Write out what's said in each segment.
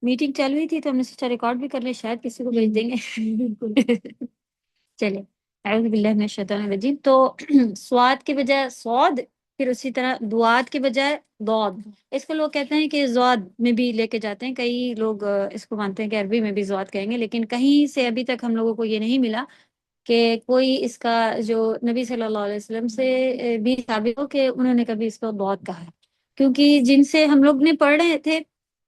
Meeting چل رہی تھی تو ہم نے سوچا ریکارڈ بھی کر لیں، شاید کسی کو بھیج دیں گے۔ بالکل۔ چلے، اعوذ باللہ من الشیطان الرجیم۔ تو سواد کے بجائے سود، پھر اسی طرح دواد کے بجائے دود۔ اس کو لوگ کہتے ہیں کہ زواد میں بھی لے کے جاتے ہیں، کئی لوگ اس کو مانتے ہیں کہ عربی میں بھی زواد کہیں گے، لیکن کہیں سے ابھی تک ہم لوگوں کو یہ نہیں ملا کہ کوئی اس کا جو نبی صلی اللہ علیہ وسلم سے بھی ثابت ہو کہ انہوں نے کبھی اس کو بہت کہا ہے، کیونکہ جن سے ہم لوگ نے پڑھ رہے تھے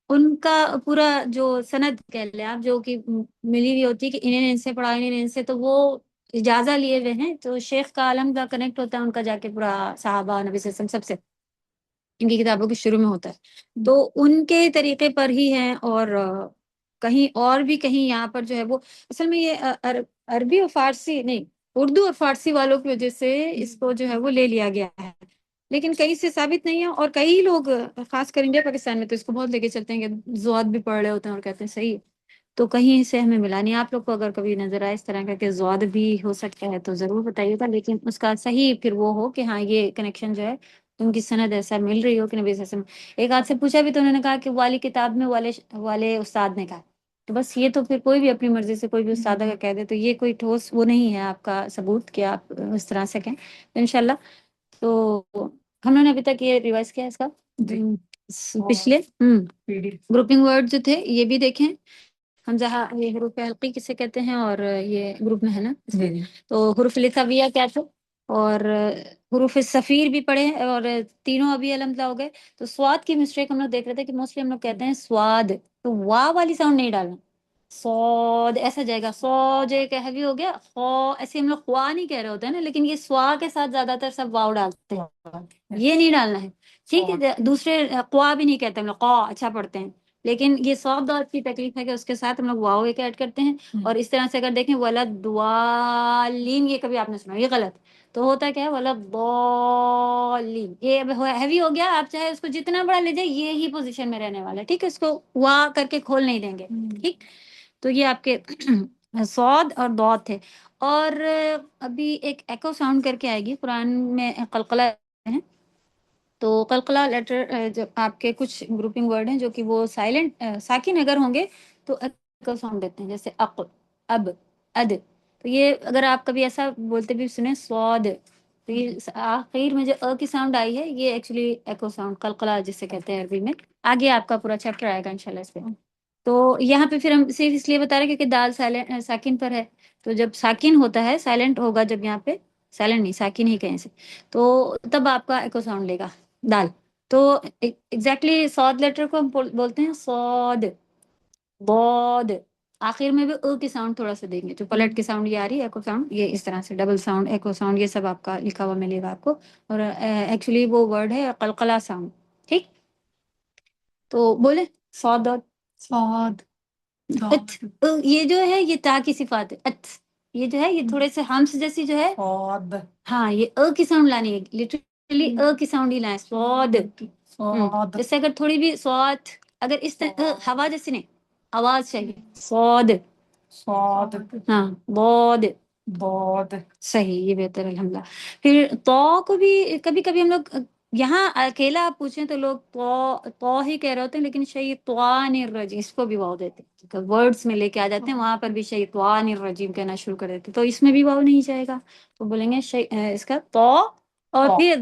ان کا پورا جو سند کہہ لیں آپ، جو کہ ملی ہوئی ہوتی ہے کہ انہیں نے ان سے پڑھا، انہیں نے ان سے، تو وہ اجازہ لیے ہوئے ہیں، تو شیخ کا عالم کا کنیکٹ ہوتا ہے ان کا جا کے پورا صحابہ نبی صلی اللہ علیہ وسلم سب سے، ان کی کتابوں کے شروع میں ہوتا ہے، تو ان کے طریقے پر ہی ہیں، اور کہیں اور بھی کہیں یہاں پر جو ہے وہ اصل میں یہ عربی اور فارسی نہیں، اردو اور فارسی والوں کی وجہ سے اس کو جو ہے وہ لے لیا گیا ہے، لیکن کہیں سے ثابت نہیں ہے، اور کئی لوگ خاص کر انڈیا پاکستان میں تو اس کو بہت لے کے چلتے ہیں کہ زواد بھی پڑھ رہے ہوتے ہیں اور کہتے ہیں صحیح ہے، تو کہیں سے ہمیں ملا نہیں۔ آپ لوگ کو اگر کبھی نظر آئے اس طرح کا کہ زواد بھی ہو سکتا ہے تو ضرور بتائیے گا، لیکن اس کا صحیح پھر وہ ہو کہ ہاں یہ کنیکشن جو ہے ان کی سند ایسا مل رہی ہو کہ نبی صلی اللہ علیہ وسلم۔ ایک آدھ سے پوچھا بھی تو انہوں نے کہا کہ والی کتاب میں والے استاد نے کہا، تو بس یہ تو پھر کوئی بھی اپنی مرضی سے کوئی بھی استاد کا کہہ دے تو یہ کوئی ٹھوس وہ نہیں ہے آپ کا ثبوت کہ آپ اس طرح سے کہیں انشاءاللہ۔ تو ہم نے ابھی تک یہ ریوائز کیا ہے اس کا پچھلے گروپنگ ورڈ جو تھے یہ بھی دیکھیں، حمزہ یہ حروف حلقی کسے کہتے ہیں، اور یہ گروپ میں ہے نا اس میں، تو حروف لثویہ کیا تھے، اور حروف صفیر بھی پڑھے، اور تینوں ابھی الحمدللہ ہو گئے۔ تو سواد کی مسٹیک ہم لوگ دیکھ رہے تھے کہ موسٹلی ہم لوگ کہتے ہیں سواد، تو وا والی ساؤنڈ نہیں ڈالنا، سود ایسا جائے گا، سو جو ایک ہیوی ہو گیا، خو ایسے ہم لوگ خوا نہیں کہہ رہے ہوتے ہیں نا، لیکن یہ سوا کے ساتھ زیادہ تر سب واو ڈالتے ہیں، یہ نہیں ڈالنا ہے، ٹھیک ہے۔ دوسرے قوا بھی نہیں کہتے ہم لوگ، قا اچھا پڑھتے ہیں، لیکن یہ صاد داد کی تکلیف ہے کہ اس کے ساتھ ہم لوگ واو ایک ایڈ کرتے ہیں، اور اس طرح سے اگر دیکھیں ولدوالین، یہ کبھی آپ نے سنا، یہ غلط، تو ہوتا کیا ہے ولدالین، یہ ہیوی ہو گیا، آپ چاہے اس کو جتنا بڑا لے جائے یہی پوزیشن میں رہنے والا ہے، ٹھیک ہے، اس کو وا کر کے کھول نہیں دیں گے، ٹھیک۔ تو یہ آپ کے صاد اور ضاد تھے، اور ابھی ایک ایکو ساؤنڈ کر کے آئے گی قرآن میں، قلقلہ ہے، تو قلقلہ لیٹر جب آپ کے کچھ گروپنگ ورڈ ہیں جو کہ وہ سائلنٹ ساکن اگر ہوں گے تو ایکو ساؤنڈ دیتے ہیں، جیسے اق، اب، اد، تو یہ اگر آپ کبھی ایسا بولتے بھی سنیں صاد، تو یہ آخر میں جو کی ساؤنڈ آئی ہے یہ ایکچولی ایکو ساؤنڈ قلقلہ جسے کہتے ہیں عربی میں، آگے آپ کا پورا چیپٹر آئے گا انشاءاللہ اس پہ۔ تو یہاں پہ پھر ہم صرف اس لیے بتا رہے ہیں کیونکہ دال ساکن پر ہے، تو جب ساکن ہوتا ہے سائلنٹ ہوگا، جب یہاں پہ سائلنٹ نہیں ساکن ہی کہیں سے، تو تب آپ کا ایکو ساؤنڈ لے گا دال، تو ایگزیکٹلی سعود لیٹر کو ہم بولتے ہیں صاد، بود، آخر میں بھی او کی ساؤنڈ تھوڑا سا دیں گے، جو پلٹ کی ساؤنڈ یہ آ رہی ہے ایکو ساؤنڈ، یہ اس طرح سے ڈبل ساؤنڈ ایکو ساؤنڈ یہ سب آپ کا لکھا ہوا ملے گا آپ کو، اور ایکچولی وہ ورڈ ہے قلقلہ ساؤنڈ، ٹھیک۔ تو بولے صاد، صاد، یہ جو ہے یہ تا کی صفات ہے، یہ جو ہے یہ تھوڑے سے ہمس جیسی جو ہے، صاد، ہاں یہ کی ساؤنڈ لانی ہے، لٹرلی کی ساؤنڈ ہی لائیں، صاد، صاد، جیسے اگر تھوڑی بھی سوات، اگر اس طرح ہوا جیسی نہیں، آواز چاہیے، صاد، صاد، ہاں، بود، ضاد، صحیح، یہ بہتر الحمدللہ۔ پھر تو کو بھی کبھی کبھی ہم لوگ یہاں اکیلا آپ پوچھیں تو لوگ تو ہی کہہ رہے ہوتے ہیں، لیکن شیطان الرجیم اس کو بھی واو دیتے ہیں، ورڈز میں لے کے آ جاتے ہیں، وہاں پر بھی شیطان الرجیم کہنا شروع کر دیتے ہیں، تو اس میں بھی واو نہیں جائے گا، تو بولیں گے اس کا تو، اور پھر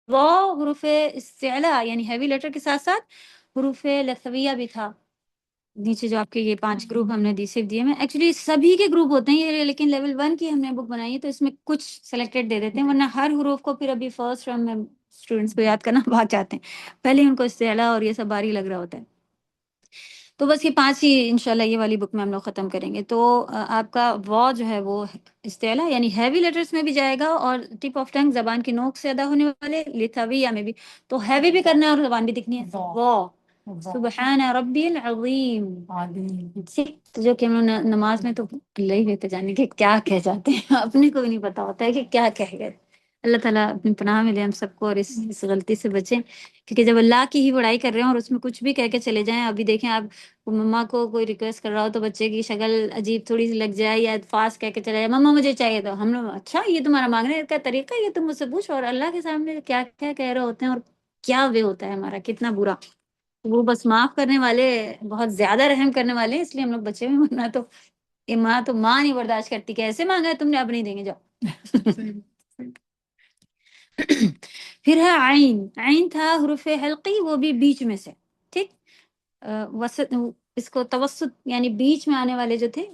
وہ حروف استعلا یعنی ہیوی لیٹر کے ساتھ ساتھ حروف لثویہ بھی تھا نیچے، جو آپ کے یہ 5 گروپ ہم نے صرف دیے میں، ایکچولی سبھی کے گروپ ہوتے ہیں یہ، لیکن لیول 1 کی ہم نے بک بنائی ہے تو اس میں کچھ سلیکٹڈ دے دیتے ہیں، ورنہ ہر حروف کو پھر ابھی فرسٹ رن میں اسٹوڈنٹس کو یاد کرنا بھاگ جاتے ہیں، پہلے ان کو استعلا اور یہ سب باری لگ رہا ہوتا ہے، تو بس یہ 5 ہی انشاءاللہ یہ والی بک میں ہم لوگ ختم کریں گے۔ تو آپ کا وا جو ہے وہ استعلا یعنی ہیوی لیٹرز میں بھی جائے گا، اور ٹپ آف ٹنگ زبان کی نوک سے ادا ہونے والے لثویہ میں بھی، تو ہیوی بھی کرنا ہے اور زبان بھی دکھنی ہے، وا، سبحان ربی العظیم، تو جو کہ ہم لوگ نماز میں تو لے ہی لیتے جانے کہ کیا کہہ جاتے ہیں، اپنے کو بھی نہیں پتا ہوتا ہے کہ کیا کہہ گئے۔ اللہ تعالیٰ اپنی پناہ میں لے ہم سب کو، اور اس غلطی سے بچیں، کیونکہ جب اللہ کی ہی بڑائی کر رہے ہیں اور اس میں کچھ بھی کہہ کے چلے جائیں، ابھی دیکھیں آپ مما کو کوئی ریکویسٹ کر رہا ہو تو بچے کی شکل عجیب تھوڑی سی لگ جائے، یا فاسٹ کہہ کے چلے جائے مما مجھے چاہیے، تو ہم لوگ اچھا یہ تمہارا مانگنے کا طریقہ، یہ تم مجھ سے پوچھ، اور اللہ کے سامنے کیا کیا کہہ رہے ہوتے ہیں، اور کیا وے ہوتا ہے ہمارا کتنا برا۔ وہ بس معاف کرنے والے، بہت زیادہ رحم کرنے والے ہیں، اس لیے ہم لوگ بچے میں ورنہ تو ماں نہیں برداشت کرتی کہ ایسے مانگا ہے تم نے، اب نہیں دیں گے، جاؤ۔ پھر ہے عین، عین تھا حروف حلقی، وہ بھی بیچ میں سے، ٹھیک، وسط، اس کو توسط یعنی بیچ میں آنے والے جو تھے،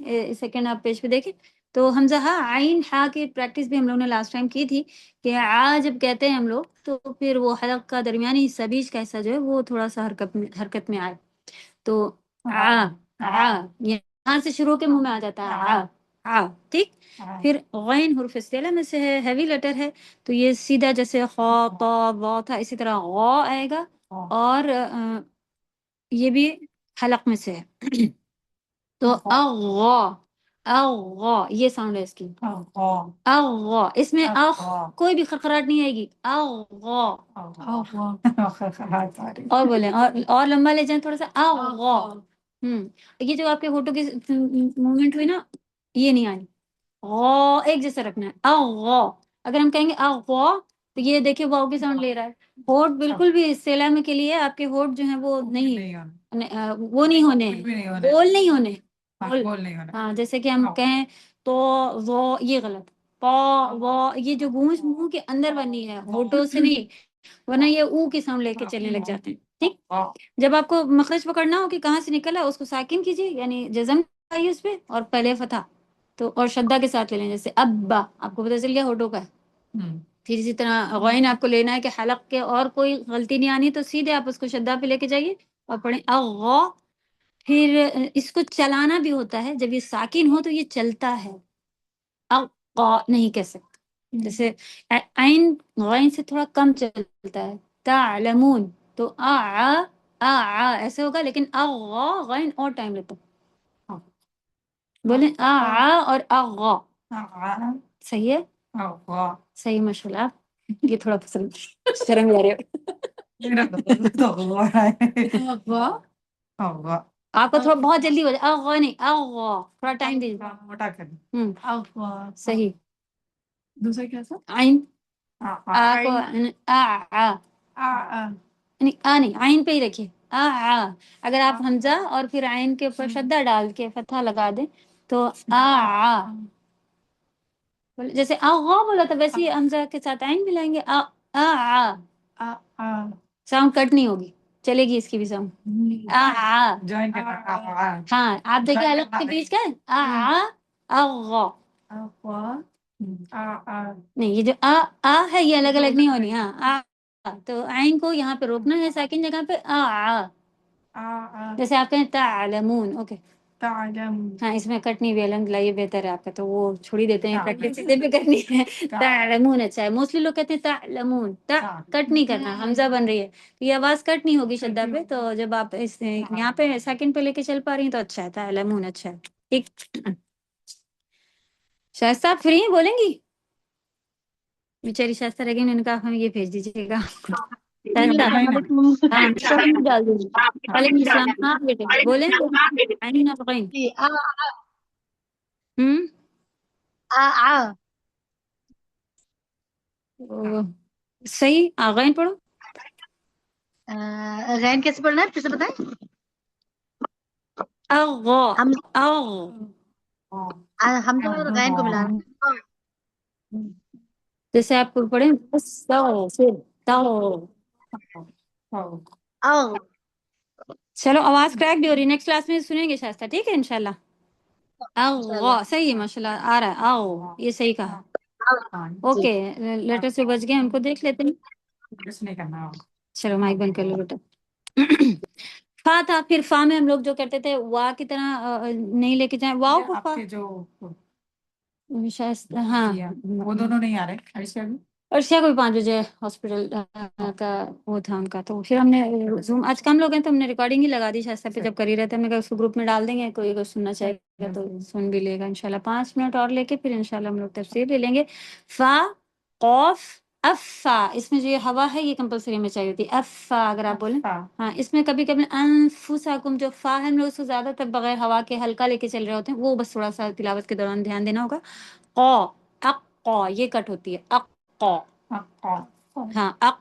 سیکنڈ آپ پیج پہ دیکھیں تو حمزہ ہا عین ہا کی پریکٹس بھی ہم لوگوں نے لاسٹ ٹائم کی تھی کہ آ جب کہتے ہیں ہم لوگ تو پھر وہ حلق کا درمیانی حصہ، بیچ کا حصہ جو ہے وہ تھوڑا سا حرکت میں آئے، تو آ یہاں سے شروع کے منہ میں آ جاتا ہے آ، ٹھیک۔ پھر غین حرف استعلا میں سے ہے، ہیوی لیٹر ہے، تو یہ سیدھا جیسے خا طا وا تھا اسی طرح غا آئے گا، اور یہ بھی حلق میں سے ہے، تو اغا، اغا یہ ساؤنڈ ہے اس کی، اغا، اس میں اخ کوئی بھی خرخراہٹ نہیں آئے گی، اغا، اور بولیں، اور لمبا لے جائیں تھوڑا سا، اغا، یہ جو آپ کے ہونٹوں کی موومنٹ ہوئی نا، یہ نہیں آنی، غا ایک جیسا رکھنا ہے، اغا، اگر ہم کہیں گے اغا تو یہ دیکھیں واؤ کی ساؤنڈ لے رہا ہے، ہونٹ بالکل بھی سیلا میں کے لیے آپ کے ہونٹ جو ہیں وہ نہیں، وہ نہیں ہونے، گول نہیں ہونے، ہاں، جیسے کہ ہم کہیں تو وہ، یہ غلط، پا وا، یہ جو گونج منہ کے اندر بنی ہے، ہونٹوں سے نہیں، ورنہ یہ او کی ساؤنڈ لے کے چلنے لگ جاتے ہیں، ٹھیک۔ جب آپ کو مخرج پکڑنا ہو کہ کہاں سے نکلا اس کو ساکن کیجیے، یعنی جزم آئیے اس پہ اور پہلے فتح، تو اور شدہ کے ساتھ لے لیں، جیسے ابا، آپ کو پتہ چل گیا ہونٹوں کا ہے۔ پھر اسی طرح غین آپ کو لینا ہے کہ حلق کے اور کوئی غلطی نہیں آنی، تو سیدھے آپ اس کو شدہ پہ لے کے جائیے اور پڑھیں اغا۔ پھر اس کو چلانا بھی ہوتا ہے، جب یہ ساکن ہو تو یہ چلتا ہے، اغا نہیں کہہ سکتے، جیسے عین غین سے تھوڑا کم چلتا ہے، تعلمون تو آ ایسے ہوگا، لیکن اغا غین اور ٹائم لیتا ہے، بولیں آ اور اغا، صحیح ہے، صحیح، ماشاء اللہ، یہ تھوڑا پسند شرم لے رہے ہو، آپ کو تھوڑا بہت جلدی ہو جائے، اغا نہیں، اغا، تھوڑا ٹائم دیجیے، صحیح، دوسرا کیا تھا، عین، آ کو نہیں، عین پہ ہی رکھیے، اگر آپ حمزہ اور پھر عین کے اوپر شدہ ڈال کے فتحہ لگا دیں تو جیسے اغا بولا تھا ویسے ہی حمزہ کے ساتھ عین ملائیں گے، ساؤنڈ کٹ نہیں ہوگی، چلے گی اس کی بھی ساؤنڈ، ہاں، آپ دیکھیں الگ کے بیچ کا اغا، نہیں، یہ جو ہے یہ الگ الگ نہیں ہونی، ہاں، تو عین کو یہاں پہ روکنا ہے ساکن جگہ پہ، جیسے آپ کہیں تعلمون، اوکے، ہاں، اس میں کٹنی بھی الحمد للہ، یہ بہتر ہے آپ کا، تو وہ چھوڑی دیتے ہیں، پریکٹس سیدھے پہ کرنی ہے، تعلمون اچھا ہے، موسٹلی لوگ کہتے ہیں تعلمون، کٹ نہیں کرنا، حمزہ بن رہی ہے تو یہ آواز کٹ نہیں ہوگی شدہ پہ، تو جب آپ اس یہاں پہ سیکنڈ پہ لے کے چل پا رہی ہیں تو اچھا ہے، تعلمون اچھا ہے، ٹھیک۔ شائستہ آپ فری ہیں، بولیں گی؟ بیچاری شائستہ رہ گئی، انہوں نے کہا ہمیں یہ بھیج دیجیے گا، شائستہ، ہاں، سب ڈال دیجیے، وعلیکم السلام، ہاں بیٹے بولیں، عین اور غین، صحیح، غین پڑھو، غین کیسے پڑھنا ہے پھر سے بتائیں، اغا، ہم تو غین کو ملا رہے ہیں، جیسے آپ کو پڑھیں چلو، آواز کریک بھی ہو رہی ہے، نیکسٹ کلاس میں سنیں گے شائستہ، ٹھیک ہے انشاءاللہ، اغا، صحیح ہے، ماشاءاللہ آ رہا ہے، اغ، یہ صحیح کہا، اوکے، لیٹر سے بچ گئے، ان کو دیکھ لیتے ہیں، چلو مائک بند کر لو بیٹا۔ فا تھا، پھر فا میں ہم لوگ جو کرتے تھے وا کی طرح نہیں لے کے جائیں، واؤ کو فا، شائستہ، ہاں، وہ دونوں نہیں آ رہے، ارشیا کو بھی 5 بجے ہاسپٹل کا وہ تھا ان کا، تو پھر ہم نے زوم، آج کم لوگ ہیں تو ہم نے ریکارڈنگ ہی لگا دی شائستہ پہ، جب کر ہی رہے تھے ہم نے کہا اس کو گروپ میں ڈال دیں گے، کوئی اگر سننا چاہے گا تو سن بھی لے گا انشاءاللہ، 5 منٹ اور لے کے پھر انشاءاللہ ہم لوگ تفسیر لے لیں گے۔ فا، قوف، افا، اس میں جو یہ ہوا ہے یہ کمپلسری میں چاہیے ہوتی ہے، افا اگر آپ بولیں، ہاں، اس میں کبھی کبھی انفسکم جو فا ہے ہم لوگ اس کو زیادہ تر بغیر ہوا کے ہلکا لے کے چل رہے ہوتے ہیں، وہ بس تھوڑا سا تلاوت کے دوران دھیان دینا ہوگا۔ قو، اق، یہ کٹ ہوتی ہے، اق، ہاں، اق،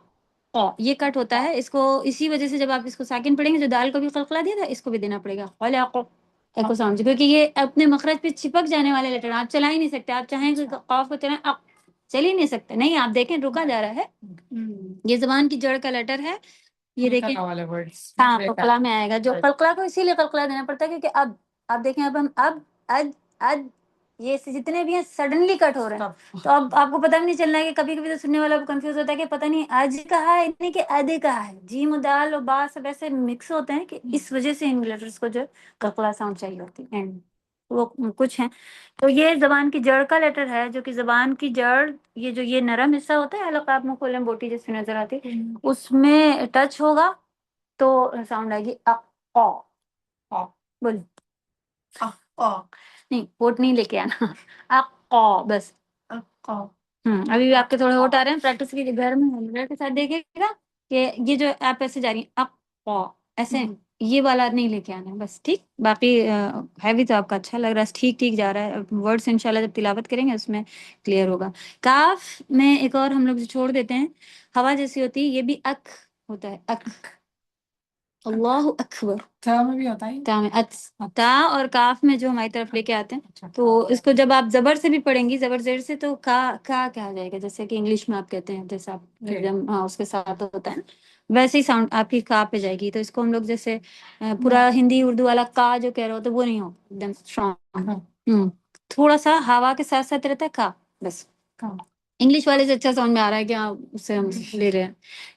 یہ کٹ ہوتا ہے، اس کو اسی وجہ سے جب آپ اس کو ساکن پڑھیں گے، جو دال کو بھی قلقلہ دیا تھا اس کو بھی دینا پڑے گا خلق ایکو ساؤنڈ، کیونکہ یہ اپنے مخرج پہ چپک جانے والے لیٹر آپ چلا ہی نہیں سکتے. آپ چاہیں کہ قاف کو چلائیں چل ہی نہیں سکتے، نہیں آپ دیکھیں رکا جا رہا ہے. یہ زبان کی جڑ کا لیٹر ہے، یہ دیکھیں ہاں قلقلہ میں آئے گا. جو قلقلہ کو اسی لیے قلقلہ دینا پڑتا ہے کیونکہ اب آپ دیکھیں اب ہم اد اد یہ جتنے بھی ہیں سڈنلی کٹ ہو رہے ہیں، تو اب آپ کو پتہ بھی نہیں چلنا ہے کہ کبھی کبھی تو سننے والا کنفیوز ہوتا ہے کہ پتہ نہیں آج کہا ہے نہیں کہ ادے کہا ہے. جیم و دال اور با سب ایسے مکس ہوتے ہیں کہ اس وجہ سے ان لیٹرز کو جو قلقلہ ساؤنڈ چاہیے ہوتی ہے. وہ کچھ ہیں. تو یہ زبان کی جڑ کا لیٹر ہے، جو کہ زبان کی جڑ یہ جو یہ نرم حصہ ہوتا ہے حلق آپ میں کھولیں بوٹی جیسے نظر آتی ہے، اس میں ٹچ ہوگا تو ساؤنڈ آئے گی بول نہیں ووٹ نہیں لے کے آنا بس. ابھی بھی آپ کے تھوڑے ہوٹ آ رہے ہیں، پریکٹس کیجیے گھر میں کے ساتھ دیکھیے گا کہ یہ جو آپ ایسے جا رہی ہیں ایسے یہ والا نہیں لے کے آنا ہے بس. ٹھیک، باقی ہے بھی تو آپ کا اچھا لگ رہا ہے، ٹھیک ٹھیک جا رہا ہے. ورڈس انشاءاللہ جب تلاوت کریں گے اس میں کلیئر ہوگا. کاف میں ایک اور ہم لوگ جو چھوڑ دیتے ہیں ہوا جیسی ہوتی ہے، یہ بھی اک ہوتا ہے. اک اللہ اکبر تا میں بھی ہوتا ہے، تا میں تا اور کاف میں جو ہماری طرف لے کے آتے ہیں، تو اس کو جب آپ زبر سے بھی پڑھیں گی زبر زیر سے تو کا کہا جائے گا، جیسے کہ انگلش میں آپ کہتے ہیں جیسا آپ ایک دم اس کے ساتھ ہوتا ہے ویسے ہی ساؤنڈ آپ کی کا پہ جائے گی. تو اس کو ہم لوگ جیسے پورا ہندی اردو والا کا جو کہہ رہے ہو تو وہ نہیں ہو ایک دم اسٹرانگ، تھوڑا سا ہوا کے ساتھ ساتھ رہتا ہے کا بس. انگلش والے سے اچھا ساؤنڈ میں آ رہا ہے کہ اس سے ہم لے رہے ہیں.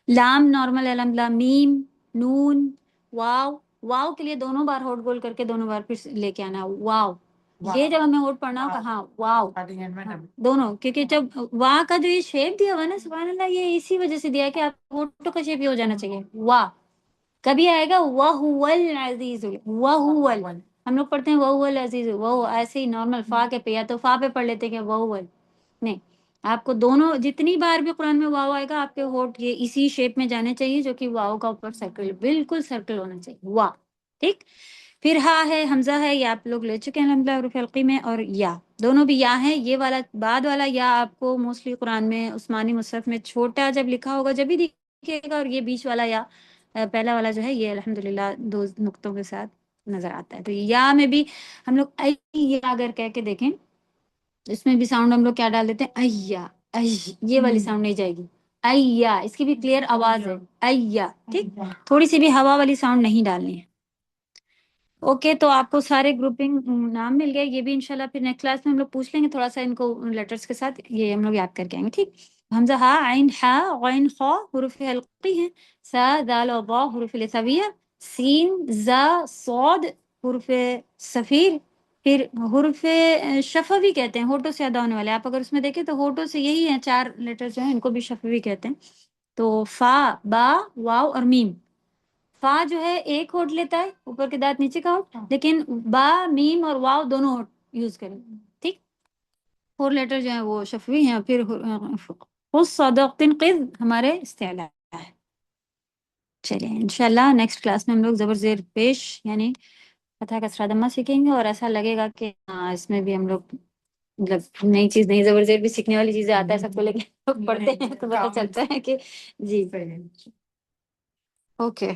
لام نارمل الحمد للہ، میم نون واو. واو کے لیے دونوں بار ہوٹ گول کر کے دونوں بار پھر لے کے آنا واو. یہ جب ہمیں ہوٹ پڑھنا ہوگا ہاں واو دونوں، کیونکہ جب وا کا جو یہ شیپ دیا ہوا نا سبحان اللہ، یہ اسی وجہ سے دیا ہے کہ آپ ہوٹوں کا شیپ یہ ہو جانا چاہیے. وا کبھی آئے گا وَهُوَ الْعَزِيزُ، وَهُوَ ہم لوگ پڑھتے ہیں وَهُوَ الْعَزِيزُ، وہ ایسے ہی نارمل فا کے پہ یا تو فا پہ پڑھ لیتے ہیں کہ وَهُوَ نہیں. آپ کو دونوں جتنی بار بھی قرآن میں واو آئے گا آپ کے ہوٹ یہ اسی شیپ میں جانے چاہیے جو کہ واو کا اوپر سرکل بالکل سرکل ہونا چاہیے وا. ٹھیک، پھر ہا ہے، حمزہ ہے، یہ آپ لوگ لے چکے ہیں الحمد للہ حروف حلقی میں، اور یا دونوں بھی یا ہیں. یہ والا بعد والا یا آپ کو موسٹلی قرآن میں عثمانی مصحف میں چھوٹا جب لکھا ہوگا جب بھی دکھے گا، اور یہ بیچ والا یا پہلا والا جو ہے یہ الحمدللہ 2 نقطوں کے ساتھ نظر آتا ہے. تو یا میں بھی ہم لوگ یا اگر کہہ کے دیکھیں اس میں بھی ساؤنڈ ہم لوگ کیا ڈال دیتے ہیں ایا، یہ والی ساؤنڈ نہیں جائے گی. ایا اس کی بھی کلیئر آواز ہے ایا. ٹھیک، تھوڑی سی بھی ہوا والی ساؤنڈ نہیں ڈالنی ہے. اوکے، تو آپ کو سارے گروپنگ نام مل گئے. یہ بھی انشاءاللہ پھر نیکسٹ کلاس میں ہم لوگ پوچھ لیں گے تھوڑا سا ان کو لیٹرز کے ساتھ، یہ ہم لوگ یاد کر کے آئیں گے. ٹھیک، حمزہ ہا عین ہا غین خا حروف حلقی ہیں، سا دال و ضا حروف لسویہ، سین زا صاد حروف صفیر، پھر حروف شفوی کہتے ہیں ہونٹوں سے ادا ہونے والے. آپ اگر اس میں دیکھیں تو ہونٹوں سے یہی ہیں 4 لیٹر جو ہیں ان کو بھی شفوی کہتے ہیں. تو فا با واو اور میم. فا جو ہے ایک ہونٹ لیتا ہے اوپر کے دانت نیچے کا ہونٹ، لیکن با میم اور واو دونوں ہونٹ یوز کریں. ٹھیک، 4 لیٹر جو ہیں وہ شفوی ہیں. پھر خذ صدق قذ ہمارے استعلا ہے. چلیے انشاءاللہ نیکسٹ کلاس میں ہم لوگ زبر زیر پیش یعنی فتح کسرہ دمہ سیکھیں گے، اور ایسا لگے گا کہ ہاں اس میں بھی ہم لوگ مطلب نئی چیز نہیں، زبر زیر بھی سیکھنے والی چیزیں آتا ہے سب کو، لیکن پڑھتے ہیں تو پتہ چلتا ہے کہ جی. اوکے،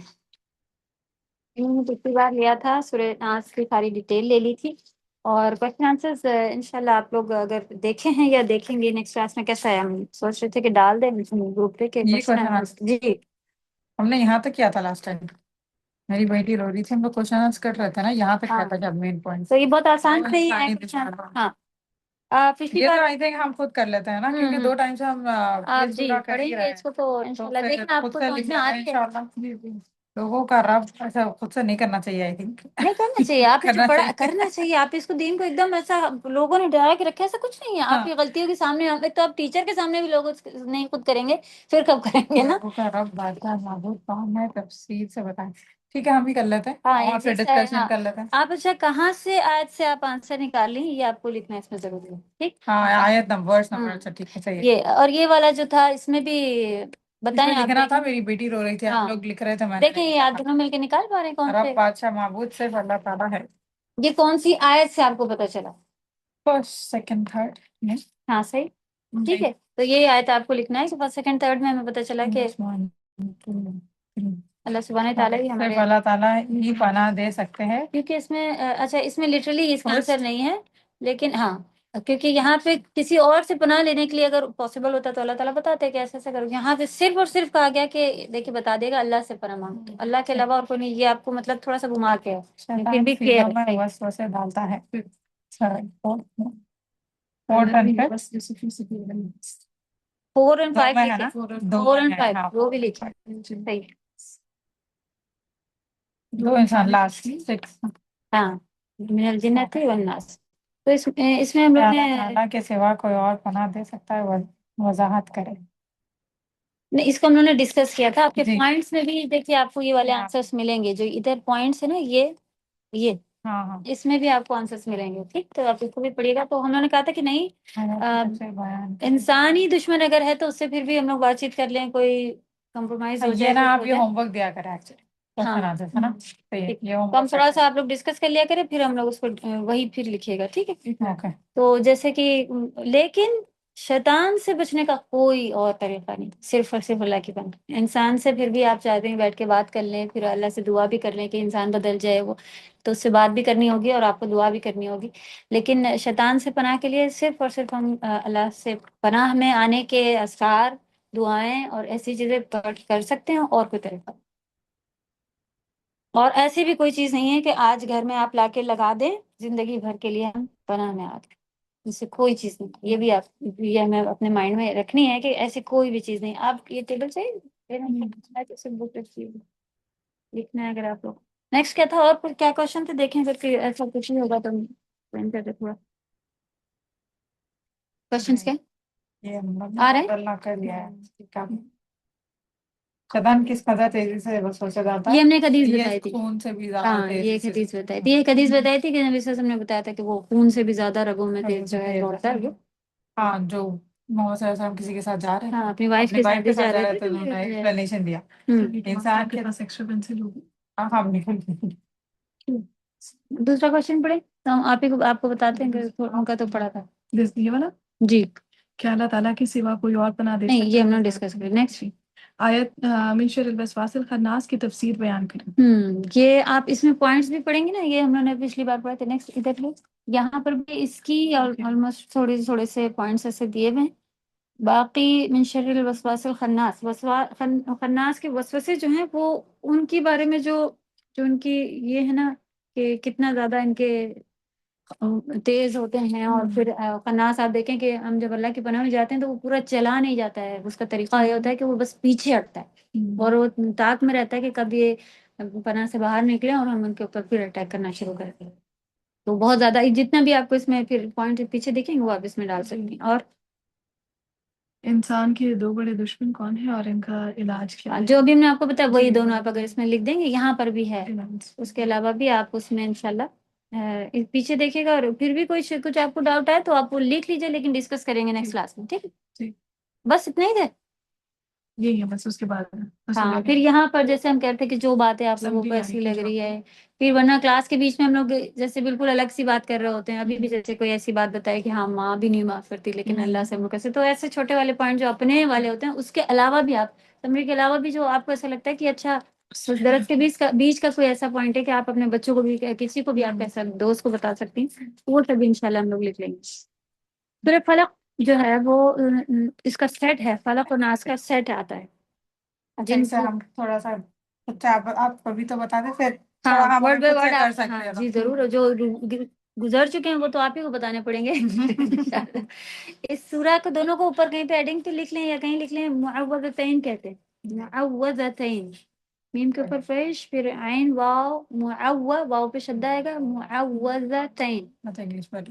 میں نے پچھلی بار لیا تھا سورہ ناس کی ساری ڈیٹیل لے لی تھی، اور کوشچن آنسرز انشاءاللہ آپ لوگ اگر دیکھے ہیں یا دیکھیں گے نیکسٹ کلاس میں. کیسا ہے، ہم سوچ رہے تھے کہ ڈال دیں گروپ پہ کہ یہ کوشچن کوشچن آنسر. جی ہم نے یہاں تک کیا تھا لاسٹ ٹائم، میری بیٹی رو رہی تھی، ہم لوگ کوشچن آنسر کر رہے تھے نا، یہاں تک کیا تھا جب مین پوائنٹ. تو یہ بہت آسان سے ہی ہے. ہاں پچھلی یہ بار تو آئی تھنک ہم خود کر لیتے ہیں نا، کیونکہ 2 ٹائم سے ہم آپ پیج جی پورا کر پڑھیں ہی گے رہے اس کو تو ہیں، تو انشاءاللہ پھر دیکھنا آپ خود کو سے سمجھ لکھ میں لیتے ہیں آتی ہے. انشاءاللہ. لوگوں کا رب ایسا خود سے نہیں کرنا چاہیے آئی تھنک. نہیں کرنا چاہیے، آپ جو کرنا پڑھا چاہیے. کرنا چاہیے. آپ اس کو دین کو ایک دم ایسا لوگوں نے ڈرا کے رکھا ہے، ایسا کچھ نہیں ہے. آپ کی غلطیوں کے سامنے ایک تو آپ ٹیچر کے سامنے بھی لوگ نہیں خود کریں گے پھر کب کریں گے نا. لوگوں کا رب بادشاہ معبود کون ہے تفصیل سے بتائیں. ٹھیک ہے ہم بھی کر لیتے ہیں ہاں اور پھر ایزی ہے. ڈسکشن ہاں کر لیتے ہیں. آپ اچھا کہاں سے آیت سے آپ آنسر نکال لیں یہ آپ کو لکھنا اس میں ضروری ہے. ٹھیک، ہاں آیت نمبر ورس نمبر. اچھا ٹھیک ہے صحیح ہے. یہ اور یہ والا جو تھا اس میں بھی اس بتائیں میں آپ لکھنا تھا، دیکھیں. میری بیٹی رو رہی تھی، ہاں ہم لوگ لکھ رہے تھے، میں نے دیکھیں نہیں یہ لکھا آپ دونوں مل کے نکال پا رہے ہیں کون تھا. سے، رب بادشاہ معبود صرف اللہ تعالیٰ ہے. یہ کون سی آیت سے آپ کو پتا چلا. First second third. ہاں صحیح. ٹھیک ہے، تو یہ آیت آپ کو لکھنا ہے کہ فرسٹ سیکنڈ تھرڈ میں ہمیں پتا چلا کہ اللہ سبحانہ تعالیٰ ہی صرف ہمارے اللہ تعالیٰ ہی پناہ دے سکتے ہیں. کیونکہ اس میں اچھا اس میں لٹرلی اس کا First- آنسر نہیں ہے، لیکن ہاں کیونکہ یہاں پہ کسی اور سے پناہ لینے کے لیے اگر پاسبل ہوتا تو اللہ تعالیٰ بتاتے کہ ایسا ایسا کرو. یہاں پہ صرف اور صرف کہا گیا کہ دیکھیے بتا دے گا اللہ سے پناہ مانگو، اللہ کے علاوہ اور کوئی نہیں. یہ آپ کو مطلب تھوڑا سا گھما کے ہے، پھر شیطان بھی سینوں کلیئر میں ہے. وسوسے ڈالتا ہے. فور ٹن پہ 4 and دو 5 میں ہے لکھے، نا؟ 4 and ہے، 5 ہاں، وہ بھی لکھے. صحیح. دو انسان لاسٹ 6. ہاں من الجنت والناس. تو اس میں ہم لوگ نے اللہ کے سوا کوئی اور پناہ دے سکتا ہے؟ وضاحت کرے. نہیں، اس کو ہم لوگوں نے ڈسکس کیا تھا. آپ کے جی. پوائنٹس میں بھی دیکھیے آپ کو یہ والے ہاں. آنسرس ملیں گے، جو ادھر پوائنٹس ہے نا یہ ہاں ہاں. اس میں بھی آپ کو آنسرس ملیں گے. ٹھیک، تو آپ اس کو بھی پڑھیے گا. تو ہم لوگوں نے کہا تھا کہ نہیں انسانی دشمن اگر ہے تو اس سے پھر بھی ہم لوگ بات چیت کر لیں، کوئی کمپرومائز ہو یہ جائے نا کچھ ہو آپ یہ جائے. ہوم ورک دیا کریں ایکچولی. ہاں ہے نا؟ تو ٹھیک. یہ ہوم تو ہم ورک تھوڑا سا آپ لوگ ڈسکس کر لیا کریں، پھر ہم لوگ اس کو وہی پھر لکھیے گا. ٹھیک ہے. اوکے. تو جیسے کہ لیکن شیطان سے بچنے کا کوئی اور طریقہ نہیں، صرف اور صرف اللہ کی بندگی. انسان سے پھر بھی آپ چاہتے ہیں بیٹھ کے بات کر لیں، پھر اللہ سے دعا بھی کر لیں کہ انسان بدل جائے، وہ تو اس سے بات بھی کرنی ہوگی اور آپ کو دعا بھی کرنی ہوگی. لیکن شیطان سے پناہ کے لیے صرف اور صرف ہم اللہ سے پناہ میں آنے کے اذکار، دعائیں اور ایسی چیزیں کر سکتے ہیں، اور کوئی طریقہ. اور ایسی بھی کوئی چیز نہیں ہے کہ آج گھر میں آپ لا کے لگا دیں، زندگی بھر کے لیے ہم پناہ میں آ گئے. اس سے کوئی چیز نہیں. یہ بھی آپ یہ ہمیں اپنے مائنڈ میں رکھنی ہے کہ ایسی کوئی بھی چیز نہیں. آپ یہ ٹیبل سے بک رکھیے، لکھنا ہے اگر آپ لوگ. نیکسٹ کیا تھا اور پھر کیا کوشچن تھے؟ دیکھیں اگر کوئی ایسا کچھ نہیں ہوگا تو ہم کرتے تھوڑا کوشچنس کیا یہ ہم لوگ آ رہے ہیں. اللہ کر لیا ہے. شیطان کس قدر تیزی سے وسوسے ڈالتا یہ ہے؟ ہم نے ایک حدیث یہ بتائی تھی. خون سے بھی زیادہ ہاں یہ تیزی ایک سے. حدیث بتائی تھی. ایک حدیث بتائی تھی کہ نبی صلی اللہ علیہ وسلم نے بتایا تھا کہ وہ خون سے بھی زیادہ رگوں میں تیز جو ہے دوڑتا ہے. ہاں، جو محمد صلی اللہ علیہ وسلم کسی کے ساتھ جا رہے ہاں ہیں، اپنی وائف اپنی کے وائف ساتھ کے بھی ساتھ جا جا رہے رہے تھے، تھے. انہوں نے ایکسپلینیشن دیا. انسان کے پاس ایکسٹرا پینسل ہوگی. ہاں بالکل. دوسرا کوشچن پڑھے تو ہم آپ کو بتاتے ہیں کہ ان کا تو پڑھا تھا. یہ والا جی کیا اللہ تعالیٰ کے سوا کوئی اور پناہ دے نہیں، سکتا یہ ہم ہے؟ نے ڈسکس کر. نیکسٹ آیت من شر الوسواس الخناس کی تفسیر بیان کریں. یہ آپ اس میں پوائنٹس بھی پڑھیں گے نا، یہ ہم لوگوں نے پچھلی بار پڑھا تھا. نیکسٹ ادھر لو، یہاں پر بھی اس کی آلموسٹ تھوڑے سے پوائنٹس ایسے دیے ہوئے ہیں. باقی من شر الوسواس الخناس، خناس کے وسوسے جو ہیں وہ ان کے بارے میں جو ان کی یہ ہے نا کہ کتنا زیادہ ان کے تیز ہوتے ہیں. اور پھر خناس آپ دیکھیں کہ ہم جب اللہ کی پناہ میں جاتے ہیں تو وہ پورا چلا نہیں جاتا ہے. اس کا طریقہ یہ ہوتا ہے کہ وہ بس پیچھے ہٹتا ہے اور وہ طاق میں رہتا ہے کہ کب یہ پناہ سے باہر نکلے اور ہم ان کے اوپر پھر اٹیک کرنا شروع کر دیں. تو بہت زیادہ جتنا بھی آپ کو اس میں پھر پوائنٹ پیچھے دیکھیں گے وہ آپ اس میں ڈال سکتے ہیں. اور انسان کے دو بڑے دشمن کون ہیں اور ان کا علاج کیا ہے؟ جو بھی ہم نے آپ کو بتایا وہی دونوں آپ اگر اس میں لکھ دیں گے، یہاں پر بھی ہے. اس کے علاوہ بھی آپ اس میں انشاءاللہ پیچھے دیکھیے گا. اور پھر بھی کچھ آپ کو ڈاؤٹ ہے تو آپ وہ لکھ لیجیے، لیکن ڈسکس کریں گے نیکسٹ کلاس میں. ٹھیک ہے، ٹھیک. بس اتنا ہی تھے. یہی ہے بس، اس کے بعد ہاں پھر یہاں پر جیسے ہم کہتے ہیں کہ جو باتیں آپ لوگوں کو سمری ایسی لگ رہی ہے، پھر ورنہ کلاس کے بیچ میں ہم لوگ جیسے بالکل الگ سی بات کر رہے ہوتے ہیں. ابھی بھی جیسے کوئی ایسی بات بتائے کہ ہاں ماں بھی نہیں معاف کرتی لیکن اللہ سے ہم کیسے، تو ایسے چھوٹے والے پوائنٹ جو اپنے والے ہوتے ہیں اس کے علاوہ بھی آپ سمری کے علاوہ بھی جو آپ کو ایسا لگتا ہے کہ اچھا درس کے بیچ کا کوئی ایسا پوائنٹ ہے کہ آپ اپنے بچوں کو بھی کسی کو بھی آپ ایسا دوست کو بتا سکتی ہیں، وہ سب انشاءاللہ ہم لوگ لکھ لیں گے. سورہ فلق جو ہے وہ اس کا سیٹ ہے، فلق و ناس کا سیٹ آتا ہے. اچھا اس سے ہم تھوڑا سا اچھا آپ کبھی تو بتا دیں پھر ہاں تھوڑا ہم ورڈ خود بائی سے ورڈ کر آپ سکتے ہاں ہیں. جی ضرور. جو گزر چکے ہیں وہ تو آپ ہی کو بتانے پڑیں گے. اس سورہ کو دونوں کو اوپر کہیں پہ ایڈنگ پہ لکھ لیں یا کہیں لکھ لیں. معوذتین کہتے ہیں، معوذتین میم کے اوپر پیش پھر عین واو واو پہ شدہ آئے گا. معوذتین انگلش میں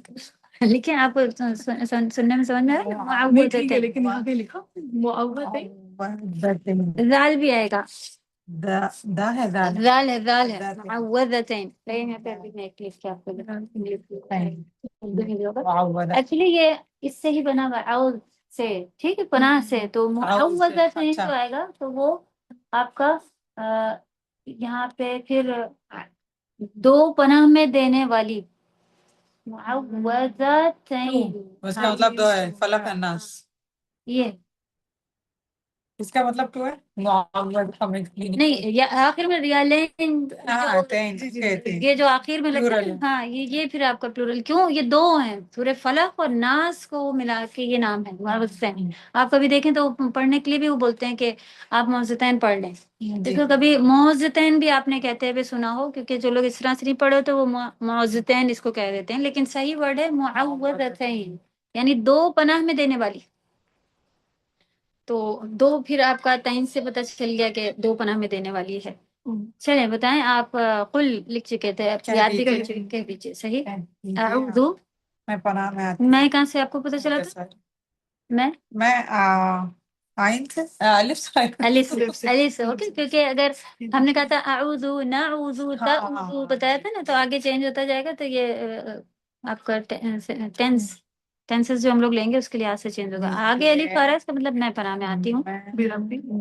لکھیں. آپ کو سننے میں سمجھ میں آ رہا ہے؟ نہیں ٹھیک ہے، معوذتین لیکن یہاں پہ لکھا معوذتین. زال بھی آئے گا. دا ہے زال ہے معوذتین. لیکن یہاں پہ ابھی میں ایک لکھ کے آپ کو ایکچولی یہ اس سے ہی بنا ہوا اعوذ سے، ٹھیک ہے، پناہ سے. تو معوذتین جو آئے گا تو وہ آپ کا یہاں پہ پھر دو پناہ میں دینے والی معوذتین. اس کا مطلب دو ہے، فلق الناس. یہ اس کا مطلب کیوں ہے معاوض ہمیں نہیں، یا آخر میں ریالین، ہاں تین کہتے ہیں یہ جو آخر میں لگتا plural ہے ہے۔ ہاں، یہ پھر آپ کا پلورل کیوں، یہ دو ہیں، سورہ فلق اور ناس کو ملا کے یہ نام ہے معوذتین۔ آپ کبھی دیکھیں تو پڑھنے کے لیے بھی وہ بولتے ہیں کہ آپ معوذتین پڑھ لیں۔ دیکھو کبھی معوذتین بھی آپ نے کہتے ہوئے سنا ہو، کیونکہ جو لوگ اس طرح سے نہیں پڑھے تو وہ معوذتین اس کو کہہ دیتے ہیں، لیکن صحیح ورڈ ہے معوذتین، یعنی دو پناہ میں دینے والی۔ تو دو پھر آپ کا تین سے پتہ چل گیا کہ دو پناہ میں دینے والی ہے۔ چلیں بتائیں، آپ قل لکھ چکے تھے، آپ کہہ یاد بھی دیجیے۔ کر چکے، کہہ دیجیے صحیح۔ دیجیے اعوذ، میں پناہ میں آتی میں کہاں سے آپ کو پتہ چلا تھا؟ میں میں آئین سے الف سے الف الف سے، اوکے، کیونکہ اگر ہم نے کہا تھا اعوذ نعوذ تعوذ بتایا تھا نا، تو آگے چینج ہوتا جائے گا، تو یہ آپ کا ٹینسز جو ہم لوگ لیں گے اس کے لحاظ سے چینج ہوگا۔ آگے الف آ رہا ہے، اس کا مطلب میں پناہ میں آتی ہوں۔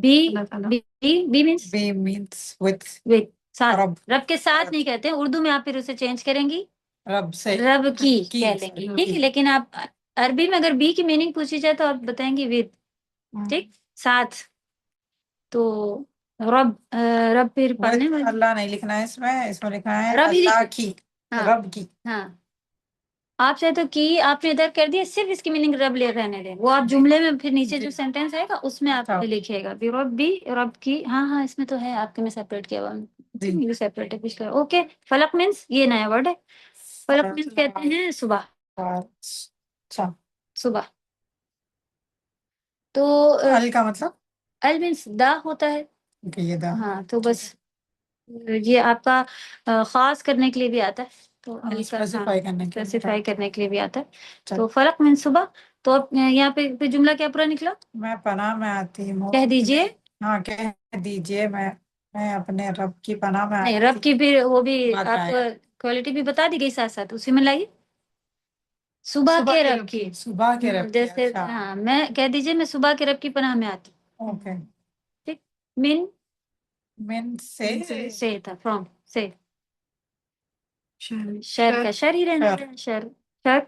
بی مینس بی مینس وتھ وتھ، ساتھ، رب رب کے ساتھ نہیں کہتے ہیں اردو میں، آپ پھر اسے چینج کریں گی رب سے رب کی کی کہہ لیں گی، ٹھیک ہے، لیکن آپ عربی میں اگر بی کی میننگ پوچھی جائے تو آپ بتائیں گی ود، ٹھیک، ساتھ۔ تو رب رب پھر پڑھنے with والی اللہ نہیں لکھنا ہے، اس میں لکھنا ہے رب ہی اللہ لکھ، کی، ہاں رب کی۔ ہاں، آپ چاہے تو کی آپ نے ادھر کر دیا، صرف اس کی میننگ رب لے رہنے دیں، وہ آپ جملے میں پھر نیچے جو سینٹینس آئے گا اس میں آپ لکھیے گا بھی رب بھی، رب کی، ہاں ہاں اس میں تو ہے آپ کے میں سیپریٹ کیا ہوا، سیپریٹ ہے پچھلا، اوکے۔ فلق مینس یہ نیا ورڈ ہے، فلق مینس کہتے ہیں صبح، اچھا، صبح۔ تو ال کا مطلب ال مینس دا ہوتا ہے، کہ یہ دا، ہاں، تو بس یہ آپ کا خاص کرنے کے لیے بھی آتا ہے، تو اسپیسیفائی کرنے کے لیے، اسپیسیفائی کرنے کے لیے بھی آتا ہے۔ چل۔ تو فرق من صبح، تو اب یہاں پہ جملہ کیا پورا نکلا؟ میں پناہ میں آتی ہوں، کہہ دیجئے، ہاں کہہ دیجئے میں اپنے رب کی پناہ میں نہیں، آتی رب کی پھر وہ بھی بات آپ آئے کو کوالٹی بھی بتا دی گئی ساتھ ساتھ، اسی میں لائیے صبح کے رب کی، صبح کے رب کی، جیسے اچھا، ہاں، میں کہہ دیجئے میں صبح کے رب کی پناہ میں آتی ہوں، اوکے۔ ٹھیک، من من سے تھا، فرام سے، شہر شر کا شر ہی رہنا ہے، شر، شر۔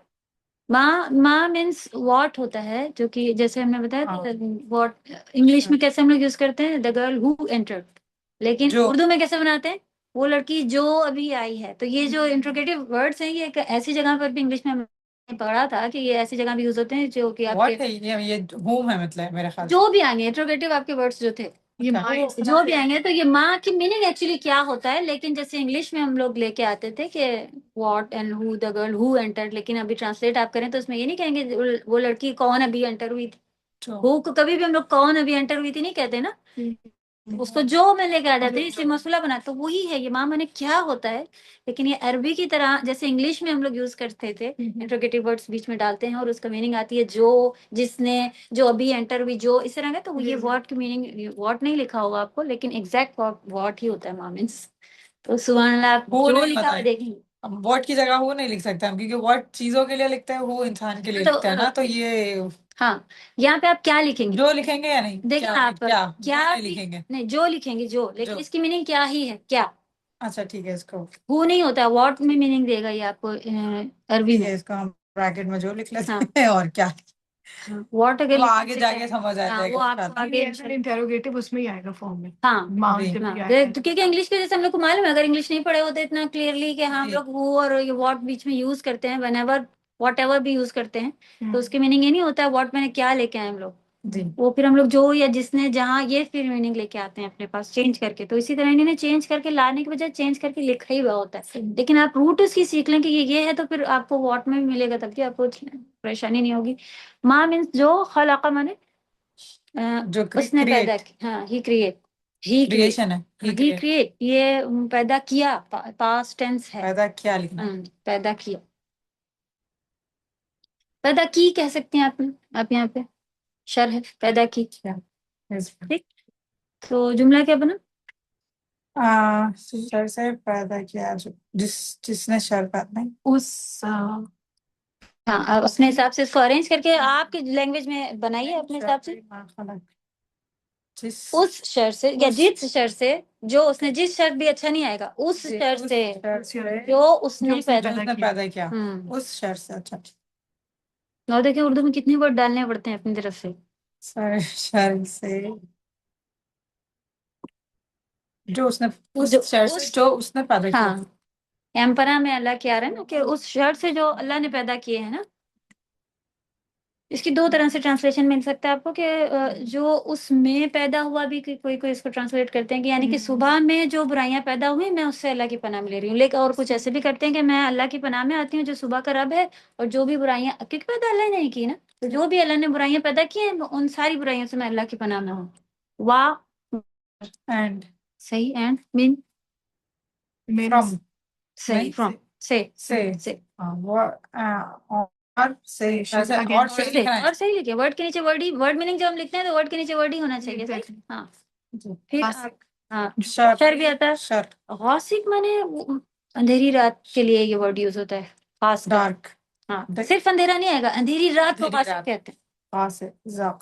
ماں مینس واٹ ہوتا ہے، جو کہ جیسے ہم نے بتایا تھا واٹ انگلش میں کیسے ہم لوگ یوز کرتے ہیں، دا گرل ہو انٹرڈ، لیکن جو اردو میں کیسے بناتے ہیں، وہ لڑکی جو ابھی آئی ہے۔ تو یہ جو انٹروگیٹو ورڈز ہیں، یہ ایک ایسی جگہ پر بھی انگلش میں ہم نے پڑھا تھا کہ یہ ایسی جگہ بھی یوز ہوتے ہیں جو کہ آپ واٹ کے ہے، یہ ہوم ہے مطلب میرے خیال جو بھی آئیں گے انٹروگیٹو آپ کے ورڈز جو تھے، یہ اچھا، ماں جو بھی آئیں گے، تو یہ ماں کی میننگ ایکچولی کیا ہوتا ہے، لیکن جیسے انگلش میں ہم لوگ لے کے آتے تھے کہ what and who the girl who entered, لیکن ابھی ٹرانسلیٹ آپ کریں تو اس میں یہ نہیں کہیں گے وہ لڑکی کون ابھی انٹر ہوئی تھی، ہو کو کبھی بھی ہم لوگ کون ابھی انٹر ہوئی تھی نہیں کہتے نا، اس کو جو میں لے کے آ جاتے ہیں، اس لیے مسئلہ بنا، تو وہی ہے یہ ماں میں نے کیا ہوتا ہے، لیکن یہ عربی کی طرح جیسے انگلش میں ہم لوگ یوز کرتے تھے انٹروگیٹو ورڈز بیچ میں ڈالتے ہیں اور اس کا میننگ آتی ہے جو، جس نے، جو ابھی انٹر ہوئی، جو اس طرح کا، تو یہ واٹ کی میننگ واٹ نہیں لکھا ہوگا آپ کو، لیکن ایگزیکٹ واٹ ہی ہوتا ہے ماں مینس۔ تو سبحان اللہ، آپ ہو جو نہیں لکھا ہوا بتائیں، دیکھیں، واٹ کی جگہ ہو نہیں لکھ سکتے ہم، کیونکہ واٹ چیزوں کے لیے لکھتے ہیں، وہ انسان کے لیے تو لکھتے ہیں نا، تو یہ ہاں، یہاں پہ آپ کیا لکھیں گے، جو لکھیں گے یا نہیں، دیکھیں آپ کیا کیا جو نہیں بھی لکھیں گے، نہیں، جو لکھیں گے جو، لیکن جو، اس کی میننگ کیا ہی ہے، کیا، اچھا ٹھیک ہے، اس کو وہ نہیں ہوتا، واٹ میں میننگ دے گا یہ آپ کو عربی ٹھیک میں، ہے، اس کو ہم بریکٹ میں جو لکھ لیتے ہاں ہیں، اور کیا واٹ اگر وہ لکھنے آگے سے جا کیا کے ہے، سمجھ آ ہاں جائے وہ آپ گا کو آگے انٹروگیٹو اس میں ہی آئے گا فارم میں، ہاں ماں جی، جب بھی ہاں، آئے گا۔ کیونکہ انگلش کے جیسے ہم لوگ کو معلوم ہے، اگر انگلش نہیں پڑھے ہوتے اتنا کلیئرلی کہ ہم جی، لوگ ہو اور یہ واٹ بیچ میں یوز کرتے ہیں، وین ایور واٹ ایور بھی یوز کرتے ہیں، تو ہوں، اس کی میننگ یہ نہیں ہوتا ہے واٹ میں نے کیا لے کے آئے ہم لوگ، جی، وہ پھر ہم لوگ جو یا جس نے جہاں، یہ پھر میننگ لے کے آتے ہیں اپنے پاس چینج کر کے، تو اسی طرح انہوں نے چینج کر کے لانے کے بجائے چینج کر کے لکھا ہی ہوا ہوتا ہے، لیکن آپ روٹ اس کی سیکھ لیں کہ یہ ہے، تو پھر آپ کو واٹ میں بھی ملے گا، تب بھی آپ کو پریشانی نہیں ہوگی۔ ماں مینس جو، خلق مانے جو اس نے پیدا کریٹ، کی، ہاں، ہی کریٹ، کریشن ہے، ہی کریٹ، یہ پیدا کیا، پاسٹ ٹینس ہے، پیدا کیا لکھنا ہے، پیدا کیا، پیدا کی کہہ سکتے ہیں آپ یہاں پہ شر ہے، پیدا کی، ٹھیک، تو جملہ کیا بنا؟ شر سے پیدا کیا، جس نے شر پیدا نہیں، اس ہاں، آپ اپنے حساب سے اس کو ارینج کر کے آپ کی لینگویج میں بنائیے اپنے حساب سے، جس اس شر سے یا جس شر سے، جو اس نے، جس شر بھی اچھا نہیں آئے گا، اس شر سے جو اس نے پیدا کیا، ہوں، اس شر سے، اچھا اور دیکھیں اردو میں کتنے ورڈ ڈالنے پڑتے ہیں اپنی طرف سے، شر سے جو اس نے اس جو شر سے جو اس نے پیدا کیا. ہاں ایمپرا میں اللہ کیا رہا ہے نا کہ اس شر سے جو اللہ نے پیدا کیے ہیں نا. اس کی دو طرح سے ٹرانسلیشن مل سکتا ہے آپ کو کہ جو اس میں پیدا ہوا بھی کوئی کوئی اس کو ٹرانسلیٹ کرتے ہیں کہ یعنی کہ صبح میں جو برائیاں پیدا ہوئی میں اس سے اللہ کی پناہ میں لے رہی ہوں. لیکن اور کچھ ایسے بھی کرتے ہیں کہ میں اللہ کی پناہ میں آتی ہوں جو صبح کا رب ہے اور جو بھی برائیاں کیونکہ پیدا اللہ نے نہیں کی نا تو جو بھی اللہ نے برائیاں پیدا کی ہیں ان ساری برائیوں سے میں اللہ کی پناہ میں ہوں. واہ اینڈ صحیح اینڈ مین فرام صحیح فرام سے اور سے اور سے لکھنا ہے. اور صحیح لکھے ورڈ کے نیچے ورڈ ہی ورڈ میننگ جب ہم لکھتے ہیں تو ورڈ کے نیچے ورڈ ہی ہونا چاہیے. صحیح ہاں پھر ہاں شر بھی آتا ہے. شر غاسق مانے اندھیری رات کے لیے یہ ورڈ یوز ہوتا ہے خاص ڈارک. ہاں صرف اندھیرا نہیں آئے گا اندھیری رات کو غاسق کہتے ہیں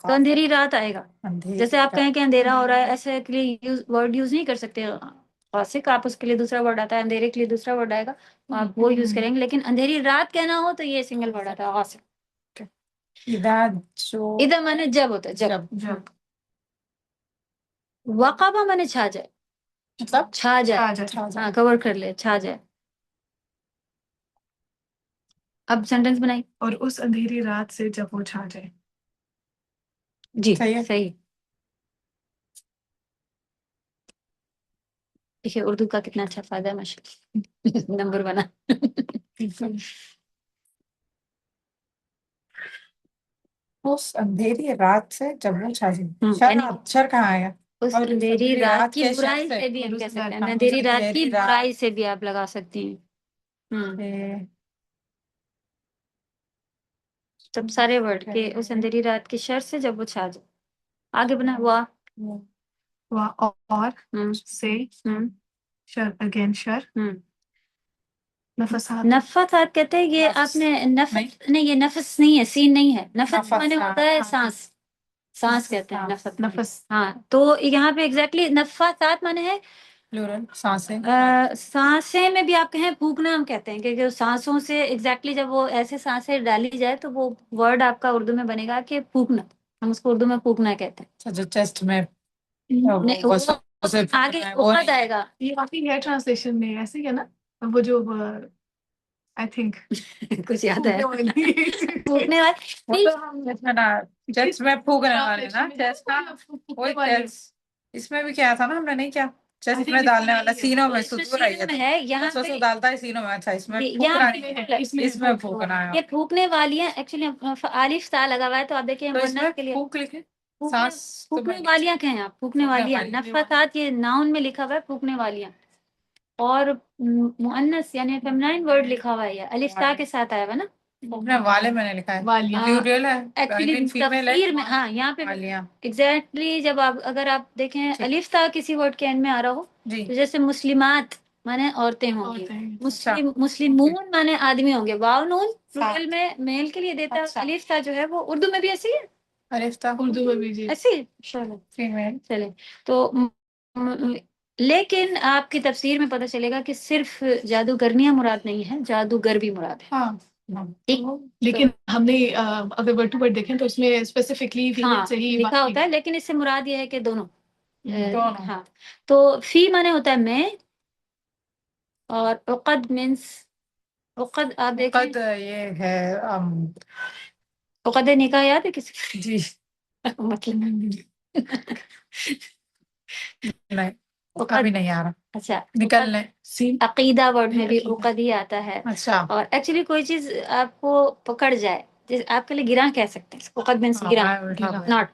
تو اندھیری رات آئے گا. جیسے آپ کہیں کہ اندھیرا ہو رہا ہے ایسے کے لیے ورڈ یوز نہیں کر سکتے غاسق. آپ اس کے لیے دوسرا ورڈ آتا ہے اندھیرے کے لیے دوسرا ورڈ آئے گا آپ وہ یوز کریں گے. لیکن اندھیری رات کہنا ہو تو یہ سنگل ورڈ آتا ہے غاسق. اذا مانے جب ہوتا ہے جب. وقابہ مانے چھا جائے مطلب چھا جائے ہاں کور کر لے چھا جائے. اب سینٹینس بنائی. اور اس اندھیری رات سے جب وہ چھا جائے. جی صحیح ہے. صحیح. دیکھیے اردو کا کتنا اچھا فائدہ ہے ماشاءاللہ نمبر بنا. اس اندھیری رات سے جب وہ چھا یعنی جائے. شر کہاں آیا؟ اس اور اندھیری رات کی کے شر برائی سے بھی ہم کہہ سکتے ہیں اندھیری رات کی برائی سے بھی آپ لگا سکتی ہیں. تب سارے ورڈ کے اس اندھیری رات کی شر سے جب وہ چھا جائے. آگے بنا ہوا اور سے شر اگین شر نفسات. نفثات کہتے ہیں یہ آپ نے نفس نہیں یہ نفس نہیں ہے سین نہیں ہے. نفس مانے ہوتا ہے سانس. سانس کہتے ہیں نفس. نفس ہاں تو یہاں پہ ایگزیکٹلی نفثات مانے ہے پلورل سانسیں. سانسیں میں بھی آپ کہیں پھونکنا ہم کہتے ہیں کہ سانسوں سے ایگزیکٹلی جب وہ ایسے سانسیں ڈالی جائے تو وہ ورڈ آپ کا اردو میں بنے گا کہ پھونکنا. ہم اس کو اردو میں پھونکنا کہتے ہیں. جو چیسٹ میں آگے عقد آئے گا. یہ واقعی ہے ٹرانسلیشن میں ایسے ہی ہے نا وہ جو آئی تھنک کچھ یاد ہے پھونکنے والے چیسٹ میں پھونکنے والے نا. اس میں بھی کیا تھا نا ہم نے نہیں کیا چیسٹ میں ڈالنے والا سینوں میں سطور ہے یہاں پہ ڈالتا ہے سینوں میں. اچھا اس میں اس میں پھونکنا ہے. یہ پھونکنے والیاں ایکچولی الف تا لگا ہوا ہے تو آپ دیکھیں مؤنث کے لیے پھونک لکھے پھونکنے والیاں کہیں آپ پھونکنے والیاں. نفثات یہ ناؤن میں لکھا ہوا ہے پھونکنے والیاں اور مؤنث یعنی فیمنائن ورڈ لکھا ہوا ہے الف تا کے ساتھ آیا ہوا نا. پھونکنے والے میں نے لکھا ہے پلورل ہے ایکچولی تفسیر میں ہاں یہاں پہ ایگزیکٹلی جب آپ اگر آپ دیکھیں الف تا کسی ورڈ کے اینڈ میں آ رہا ہو تو جیسے مسلمات مانے عورتیں ہوں گی مسلمون مانے آدمی ہوں گے. واو نون پلورل میں میل کے لیے دیتا ہے. الف تا جو ہے وہ اردو میں بھی ایسی ہے الف تا اردو میں بھی ایسی چلے تو لیکن آپ کی تفسیر میں پتہ چلے گا کہ صرف جادوگرنیاں مراد نہیں ہے جادوگر بھی مراد ہے. لیکن ہم نے اگر ورڈ ٹو ورڈ دیکھیں تو اس میں اسپیسیفکلی سے ہی لکھا ہوتا ہے لیکن اس سے مراد یہ ہے کہ دونوں. ہاں تو فی مانے ہوتا ہے میں اور عقد مینس عقد آپ دیکھیں یہ ہے عقد نکاح یاد ہے کسی جی مطلب نہیں کبھی نہیں آ رہا. اچھا نکلنے عقیدہ ورڈ میں بھی عقد ہی آتا ہے. اچھا اور ایکچولی کوئی چیز آپ کو پکڑ جائے جیسے آپ کے لیے گراں کہہ سکتے ہیں عقد مینس گراں ناٹ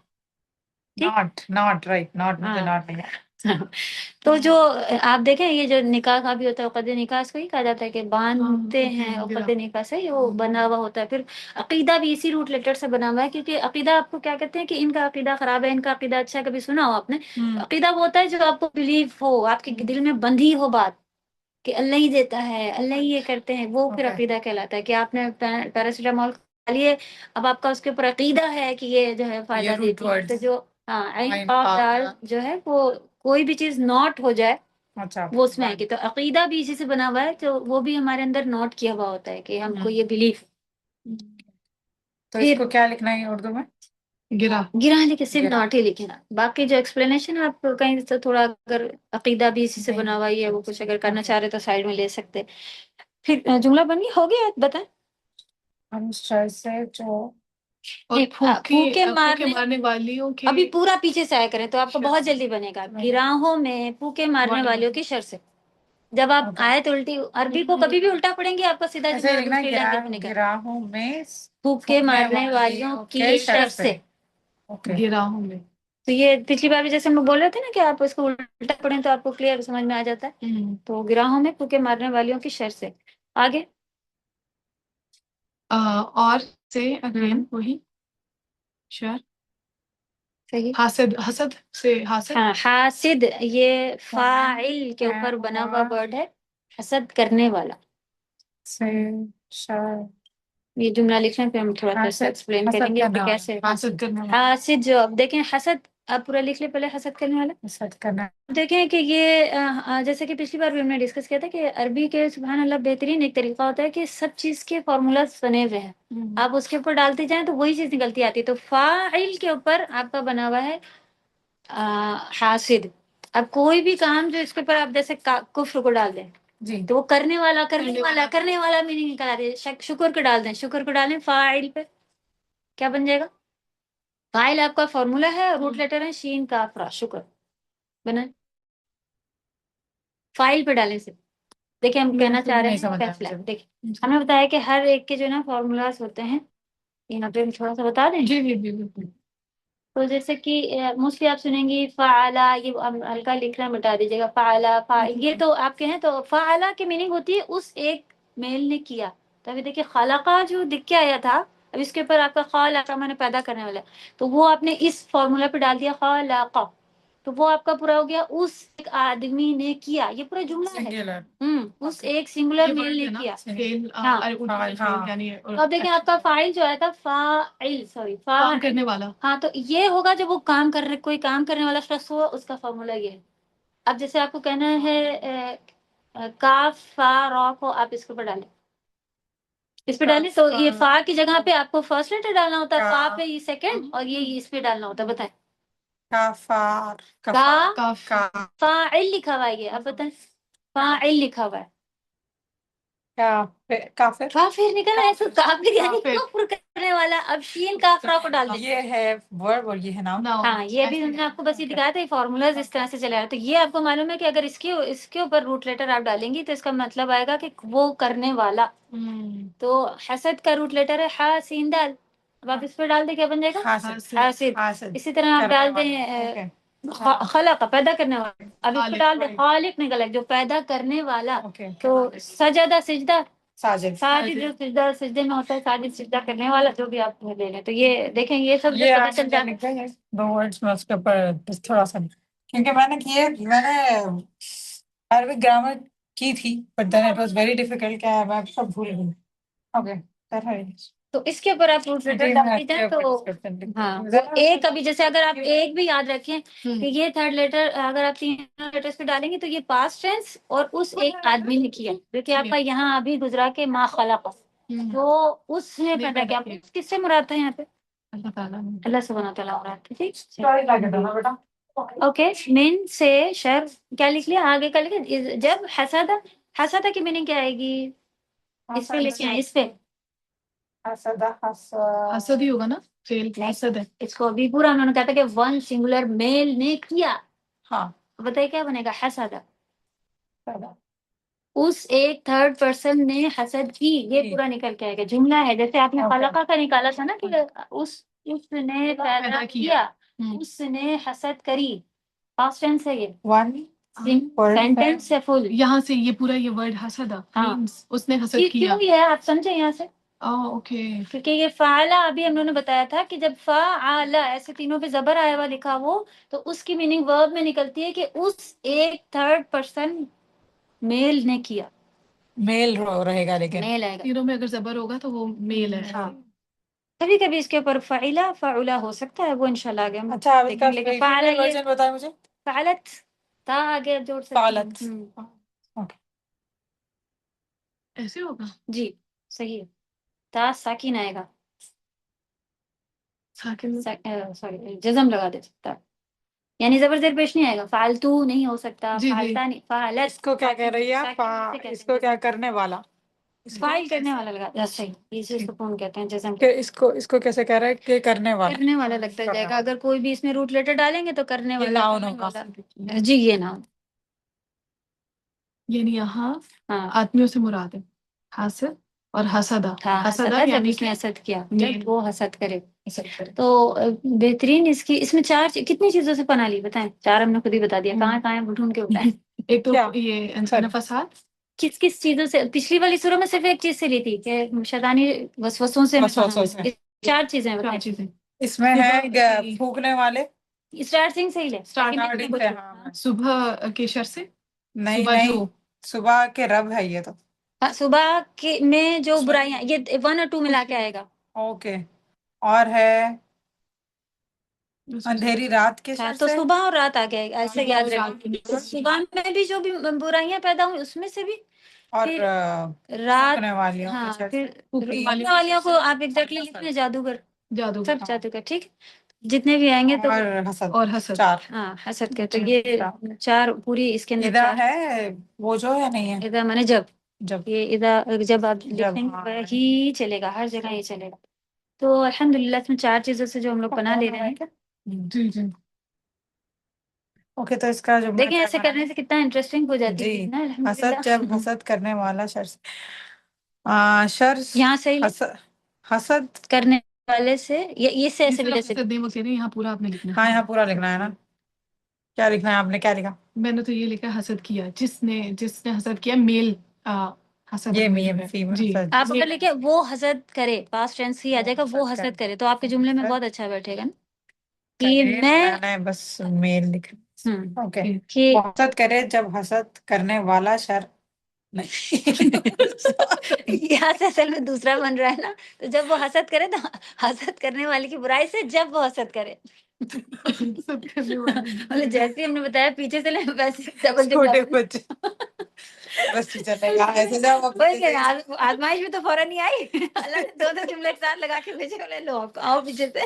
رائٹ ناٹ نہیں. تو جو آپ دیکھیں یہ جو نکاح کا بھی ہوتا ہے عقد نکاح اس کو ہی کہا جاتا ہے کہ باندھتے ہیں عقد نکاح سے وہ بنا ہوا ہوتا ہے. پھر عقیدہ بھی اسی روٹ لیٹر سے بنا ہوا ہے کیونکہ عقیدہ آپ کو کیا کہتے ہیں کہ ان کا عقیدہ خراب ہے ان کا عقیدہ اچھا ہے. کبھی سنا ہو آپ نے عقیدہ وہ ہوتا ہے جو آپ کو بلیو ہو آپ کے دل میں بندھی ہو بات کہ اللہ ہی دیتا ہے اللہ ہی یہ کرتے ہیں وہ پھر عقیدہ کہلاتا ہے. کہ آپ نے پیراسیٹامول کھا لیے اب آپ کا اس کے اوپر عقیدہ ہے کہ یہ جو ہے فائدہ دیتی ہے. تو جو دال جو ہے وہ کوئی بھی چیز نوٹ ہو جائے وہ اس میں آئے گی. تو عقیدہ بھی اسی سے بنا ہوا ہے تو وہ بھی ہمارے اندر نوٹ کیا ہوا ہوتا ہے کہ ہم کو یہ بلیف. تو اس کو کیا لکھنا ہے اردو میں گرا. گرا لکھے صرف گرا. ناٹ ہی لکھے نا. باقی جو ایکسپلینیشن آپ کہیں سے تھوڑا اگر عقیدہ بھی اسی سے بنا ہوا ہی ہے وہ کچھ اگر کرنا چاہ رہے تو سائڈ میں لے سکتے. پھر جملہ بن گیا ہو گیا بتائیں. ہم شر سے جو اور پھوکے مارنے والیوں کے ابھی پورا پیچھے سے آیا کریں تو آپ کو بہت جلدی بنے گا. گراہوں میں پھوکے مارنے والیوں کی شر سے. جب آپ آئے تو الٹی عربی کو کبھی بھی الٹا پڑھیں گے آپ کا سیدھا ایسے جملہ لکھنا دوسری لینگویج میں نکلے. گراہوں میں پھوکے مارنے والیوں کی شر سے. گراہوں میں. تو یہ پچھلی بار بھی جیسے ہم لوگ بول رہے تھے نا کہ آپ اس کو الٹا پڑھیں تو آپ کو کلیئر سمجھ میں آ جاتا ہے. تو گراہوں میں پھوکے مارنے والیوں کی شر سے. آگے اور سے اگین وہی شر. صحیح. حسد سے حاسد. ہاں حاسد یہ فاعل کے اوپر بنا ہوا ورڈ ہے. حسد کرنے والا. سے شر. یہ جملہ لکھیں پھر ہم تھوڑا سا ایکسپلین کریں گے کہ کیسے حاسد کرنے والا. حاسد. جو اب دیکھیں حسد آپ پورا لکھ لیں پہلے. حسد کرنے والا حسد کرنا. دیکھیں کہ یہ جیسے کہ پچھلی بار بھی ہم نے ڈسکس کیا تھا کہ عربی کے سبحان اللہ بہترین ایک طریقہ ہوتا ہے کہ سب چیز کے فارمولاز بنے ہوئے ہیں. آپ اس کے اوپر ڈالتے جائیں تو وہی چیز نکلتی آتی ہے. تو فاعل کے اوپر آپ کا بنا ہوا ہے حاسد. اب کوئی بھی کام جو اس کے اوپر آپ جیسے کفر کو ڈال دیں جی تو وہ کرنے والا میننگ نکال دیں. شکر کو ڈال دیں. شکر کو ڈالیں فاعل پہ کیا بن جائے گا. فاعل آپ کا فارمولا ہے. روٹ لیٹر ہے شین کاف را. شکر بنا. فائل پہ ڈالیں سے. دیکھیں ہم کہنا چاہ رہے ہیں فیصلہ. دیکھیں ہم نے بتایا کہ ہر ایک کے جو نا فارمولاز ہوتے ہیں. یہاں پہ تھوڑا سا بتا دیں. جی بالکل. تو جیسے کہ موسٹلی آپ سنیں گی فعلا. یہ ہلکا لکھنا مٹا دیجیے گا. فعلا یہ تو آپ کے ہیں. تو فعلا کی میننگ ہوتی ہے اس ایک میل نے کیا. تو ابھی دیکھیے خلقہ جو دکھ کے آیا تھا اب اس کے اوپر آپ کا خالقہ میں نے پیدا کرنے والا تو وہ آپ نے اس فارمولا پہ ڈال دیا خالقہ. تو وہ آپ کا پورا ہو گیا اس ایک آدمی نے کیا. یہ پورا جملہ ہے. اس ایک سنگولر میل نے کیا. اب دیکھیں آپ کا فاعل جو آیا تھا فاعل کام کرنے والا. ہاں تو یہ ہوگا جب وہ کام کر رہے کوئی کام کرنے والا شخص ہوا اس کا فارمولا یہ ہے. اب جیسے آپ کو کہنا ہے کاف فا را کو آپ اس کے اوپر ڈالیں. اس پہ ڈالیں تو یہ فا کی جگہ پہ آپ کو فرسٹ لیٹر ڈالنا ہوتا ہے. فا پہ یہ سیکنڈ اور یہ اس پہ ڈالنا ہوتا ہے. بتائیں فاعل لکھا ہوا ہے. یہ اب بتائیں فاعل لکھا ہوا ہے. کافر. کافر نکلا ہے. کافر یعنی کفر کرنے والا. اب شین کافرا کو ڈال دیں. یہ ہے ورب اور یہ ہے نام. ہاں یہ بھی ہم نے آپ کو بس یہ دکھایا تھا. فارمولاز اس طرح سے چلا رہا ہے. تو یہ آپ کو معلوم ہے کہ اگر اس کے اوپر روٹ لیٹر آپ ڈالیں گی تو اس کا مطلب آئے گا کہ وہ کرنے والا. تو حسد کا روٹ لیٹر ہے ہا سین دال. اب آپ اس پہ ڈال دیں کیا بن جائے گا حاسد. اسی طرح آپ ڈال دیں خلق پیدا کرنے والا. اب اس پہ ڈال دیں خالق نکلا جو پیدا کرنے والا. تو سجدہ سجدہ ساجد جو سجدے میں ہوتا ہے. ساجد سجدہ کرنے والا جو بھی آپ لے لیں. تو یہ دیکھیں یہ سب پتہ چل جاتا ہے. دو ورڈز میں اس کے اوپر تھوڑا سا کیونکہ میں نے عربک گرامر کی تھی but then it was very difficult. کیا میں سب بھول گئی. اوکے تو اس کے اوپر آپ روٹ لیٹر ڈالتے جائیں تو ہاں وہ ایک ابھی جیسے اگر آپ ایک بھی یاد رکھیں کہ یہ تھرڈ لیٹر اگر آپ تین لیٹرز پہ ڈالیں گے تو یہ پاسٹ ٹینس اور اس ایک آدمی نے کیا. کیونکہ آپ کا یہاں ابھی گزرا کے ما خلق وہ اس نے پیدا کیا. کس سے مراد ہے یہاں پہ اللہ سبحانہ و تعالیٰ مراد. اوکے من سے شر کیا لکھ لیا. آگے کا لکھیں جب حسد کی میننگ کیا آئے گی. اس پہ لکھیں اس پہ حسد ہی ہوگا نا. فیل حسد ہے. اس کو ابھی پورا انہوں نے کہا تھا کہ ون سنگولر میل نے کیا. ہاں بتائیے کیا بنے گا. حسد اس ایک تھرڈ پرسن نے حسد کی. یہ پورا نکل کے آئے گا. جملہ ہے جیسے آپ نے خلقہ کا نکالا تھا نا کہ اس نے پیدا کیا. اس نے حسد کری. پاسٹ ٹینس ہے یہ. سینٹینس ہے فل. یہاں سے یہ پورا یہ ورڈ حسد اس نے حسد کیا. کیوں یہ ہے آپ سمجھیں یہاں سے. اوکے کیونکہ یہ فعلا ابھی ہم نے بتایا تھا کہ جب فعلا ایسے تینوں پہ زبر آیا ہوا لکھا وہ تو اس کی میننگ ورب میں نکلتی ہے کہ اس ایک تھرڈ پرسن میل نے کیا. میل رہے گا لیکن میل آئے گا. تینوں میں اگر زبر ہوگا تو وہ میل ہے. کبھی کبھی اس کے اوپر فعلا فعلا ہو سکتا ہے. وہ انشاءاللہ آگے ہم اچھا لیکن فعلا ورژن بتائیں مجھے. فعلت تا آگے جوڑ سکتے ہیں. ایسے ہوگا. جی صحیح ہے. تا ساکن آئے گا. ساکن سوری جزم لگا دے سکتا ہے، یعنی زبر زیر پیش نہیں آئے گا، فالتو نہیں ہو سکتا، جی جی فالتا نہیں، فالت اس کو کیا کہہ رہی ہے آپ؟ اس کو کیا کرنے والا، فائل کرنے والا لگا، صحیح، اسی سکون کہتے ہیں جزم کہ اس کو کیسے کہہ رہا ہے کہ کرنے والا، کرنے والا لگتا جائے گا، اگر کوئی بھی اس میں روٹ لیٹر ڈالیں گے تو کرنے یہ والا، noun کرنے ہوگا۔ والا، جی یہ نام، یعنی یہاں ہاں آدمیوں سے مراد ہے حاسد اور حسدہ، ہاں حسدہ حسد جب یعنی اس نے کہ حسد کیا، نیل جب وہ حسد کرے حسد کرے۔ تو بہترین اس میں کتنی چیزوں سے پناہ لی بتائیں؟ چار ہم نے خود ہی بتا دیا، کہاں کہاں ہیں ڈھونڈ کے بتائیں۔ ایک تو کیا؟ یہ سر نفسات، کس چیزوں سے؟ پچھلی والی سورہ میں صرف ایک چیز سے لی تھی کہ شیطانی وسوسوں سے وسوسوں سے، چار چیزیں چار بتائیں، چیزیں، اس میں ہے صبح کی پھونکنے والے، اسٹارٹنگ سے ہی لے، اسٹارٹنگ سے، ہاں صبح کے شر سے، نہیں صبح نہیں، جو صبح کے رب ہے یہ تو، صبح میں جو برائیاں، یہ 1 اور 2 ملا کے آئے گا، اوکے، اور ہے اندھیری رات کے ہاں شر تو سے، صبح اور رات آ گیا، ایسے یاد اور رات رکھیں، کے، صبح میں بھی جو بھی برائیاں پیدا ہوئی اس میں سے بھی، اور پھر رات، پھونکنے والیوں ہاں کے شر پھر سے، پھونکنے روکنے والیوں کو آپ ایگزیکٹلی لکھ لیں، جادوگر، جادو سب جادوگر، ٹھیک، جتنے بھی آئیں گے تو اور حسد، اور حسد، چار۔ ہاں حسد کے، تو یہ چار پوری اس کے اندر ادا چار، ہے وہ جو ہے نہیں ہے، اذا مانے جب، جب یہ اذا جب آپ لکھیں ہاں، گے وہی چلے گا، ہر جگہ یہ چلے گا، تو الحمدللہ اس میں چار چیزوں سے جو ہم لوگ پناہ لے رہے ہیں، جی جی اوکے، تو اس کا جملہ دیکھیں کیا ایسے بنا کرنے سے کتنا انٹرسٹنگ ہو جاتی جی، ہے نا، حسد جب الحمدللہ۔ حسد کرنے والا شر شر یہاں سے حسد، کرنے والے سے، یہ سے ایسے بھی لے سکتے، حسد نہیں وہ کہہ رہے ہیں، یہاں پورا آپ نے لکھنا ہاں ہے، یہاں پورا لکھنا ہے نا، کیا لکھنا ہے آپ نے، کیا لکھا؟ میں نے تو یہ لکھا حسد کیا، جس نے حسد کیا، میل حسد یہ جو میم ہے، فیمل جی حسد، آپ اگر لکھے وہ حسد کرے، پاسٹ ٹینس ہی آ جائے گا، وہ حسد کرے، تو آپ کے جملے میں بہت اچھا بیٹھے گا نا، کہ میں نے بس میل لکھا، اوکے، کہ وہ حسد کرے جب حسد کرنے والا شر نہیں یہاں سے اصل میں دوسرا بن رہا ہے نا، تو جب وہ حسد کرے تو حسد کرنے والے کی برائی سے جب وہ حسد کرے، حسد کرنے والے، مطلب جیسے ہم نے بتایا پیچھے سے لیں ویسے ڈبل چھوٹے بچے بس چلے گا ایسے جب آزمائش میں تو فوراً نہیں آئی، اللہ نے دو جملے ایک ساتھ لگا کے بھیجے، بولے لو آؤ پیچھے سے،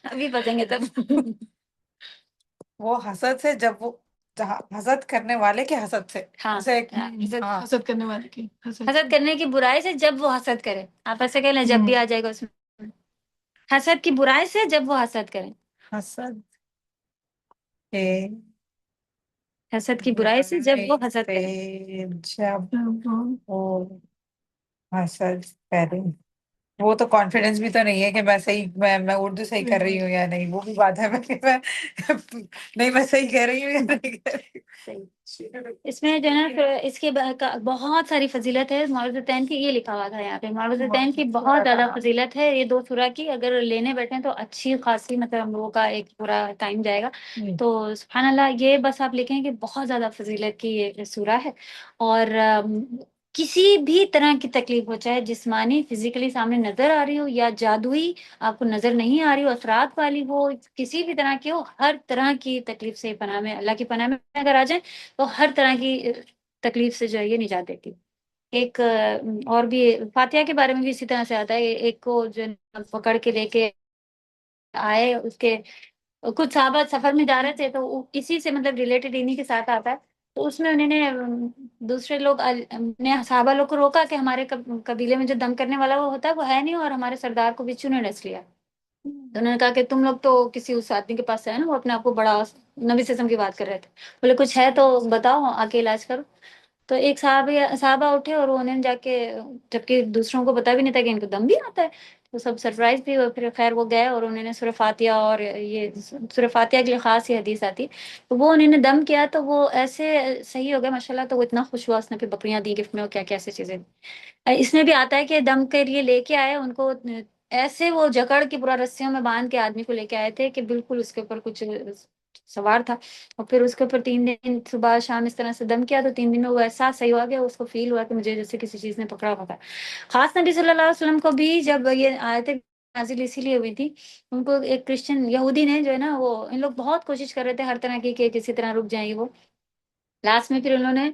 ابھی پھنسیں گے تب۔ وہ حسد سے جب وہ حسد کرنے والے کے حسد سے، ہاں اسے ایک ہاں، حسد کرنے والے کی حسد کرنے کی برائی سے جب وہ حسد کرے، آپ ایسے کہہ لیں، جب بھی آ جائے گا اس میں، حسد کی برائی سے جب وہ حسد کرے، حسد کے حسد کی برائی سے جب وہ حسد کرے، سے جب وہ حسد کرے، وہ تو کانفیڈینس بھی تو نہیں ہے کہ میں صحیح، میں اردو صحیح کر رہی ہوں یا نہیں، وہ بھی بات ہے، نہیں میں صحیح کہہ رہی ہوں یا نہیں کہہ رہی ہوں۔ اس میں جو ہے نا پھر اس کے بہت ساری فضیلت ہے، معوذتین کی، یہ لکھا ہوا تھا یہاں پہ، معوذتین کی بہت زیادہ فضیلت ہے، یہ 2 سورہ کی اگر لینے بیٹھیں تو اچھی خاصی، مطلب ہم لوگوں کا ایک پورا ٹائم جائے گا، تو سبحان اللہ، یہ بس آپ لکھیں کہ بہت زیادہ فضیلت کی یہ سورہ ہے، اور کسی بھی طرح کی تکلیف ہو، چاہے جسمانی فزیکلی سامنے نظر آ رہی ہو، یا جادوئی آپ کو نظر نہیں آ رہی ہو، اثرات والی ہو، کسی بھی طرح کی ہو، ہر طرح کی تکلیف سے پناہ میں، اللہ کی پناہ میں اگر آ جائیں تو ہر طرح کی تکلیف سے جو ہے یہ نجات دیتی۔ ایک اور بھی فاتحہ کے بارے میں بھی اسی طرح سے آتا ہے، ایک کو جو پکڑ کے لے کے آئے، اس کے کچھ صحابہ سفر میں جا رہے تھے، تو اسی سے مطلب ریلیٹڈ انہی کے ساتھ آتا ہے، تو اس میں انہوں نے دوسرے لوگ نے صحابہ لوگ کو روکا کہ ہمارے قبیلے میں جو دم کرنے والا وہ ہوتا ہے وہ ہے نہیں، اور ہمارے سردار کو بچھو نے ڈس لیا، تو انہوں نے کہا کہ تم لوگ تو کسی اس آدمی کے پاس سے ہے نا، وہ اپنے آپ کو بڑا نبی سسم کی بات کر رہے تھے، بولے کچھ ہے تو بتاؤ، آ کے علاج کرو، تو ایک صحابہ اٹھے اور انہوں نے جا کے، جبکہ دوسروں کو پتا بھی نہیں تھا کہ ان کو دم بھی آتا ہے، تو سب سرپرائز بھی ہوئے، پھر خیر وہ گئے اور انہوں نے سورہ فاتحہ، اور یہ سورہ فاتحہ کے لیے خاص یہ حدیث آتی، تو وہ انہوں نے دم کیا تو وہ ایسے صحیح ہو گیا ماشاءاللہ، تو وہ اتنا خوش ہوا، اس نے پھر بکریاں دی گفٹ میں، اور کیا کیا ایسی چیزیں، اس میں بھی آتا ہے کہ دم کے لیے لے کے آئے ان کو، ایسے وہ جکڑ کے پورا رسیوں میں باندھ کے آدمی کو لے کے آئے تھے کہ بالکل اس کے اوپر کچھ سوار تھا، اور پھر اس کے اوپر 3 دن صبح شام اس طرح سے دم کیا، تو 3 دن میں وہ احساس صحیح ہوا گیا، اس کو فیل ہوا کہ مجھے جیسے کسی چیز نے پکڑا ہوا تھا۔ خاص نبی صلی اللہ علیہ وسلم کو بھی جب یہ آیتیں نازل اسی لیے ہوئی تھی، ان کو ایک کرسچن یہودی نے جو ہے نا، وہ ان لوگ بہت کوشش کر رہے تھے ہر طرح کی کہ کسی طرح رک جائیں گے، وہ لاسٹ میں پھر انہوں نے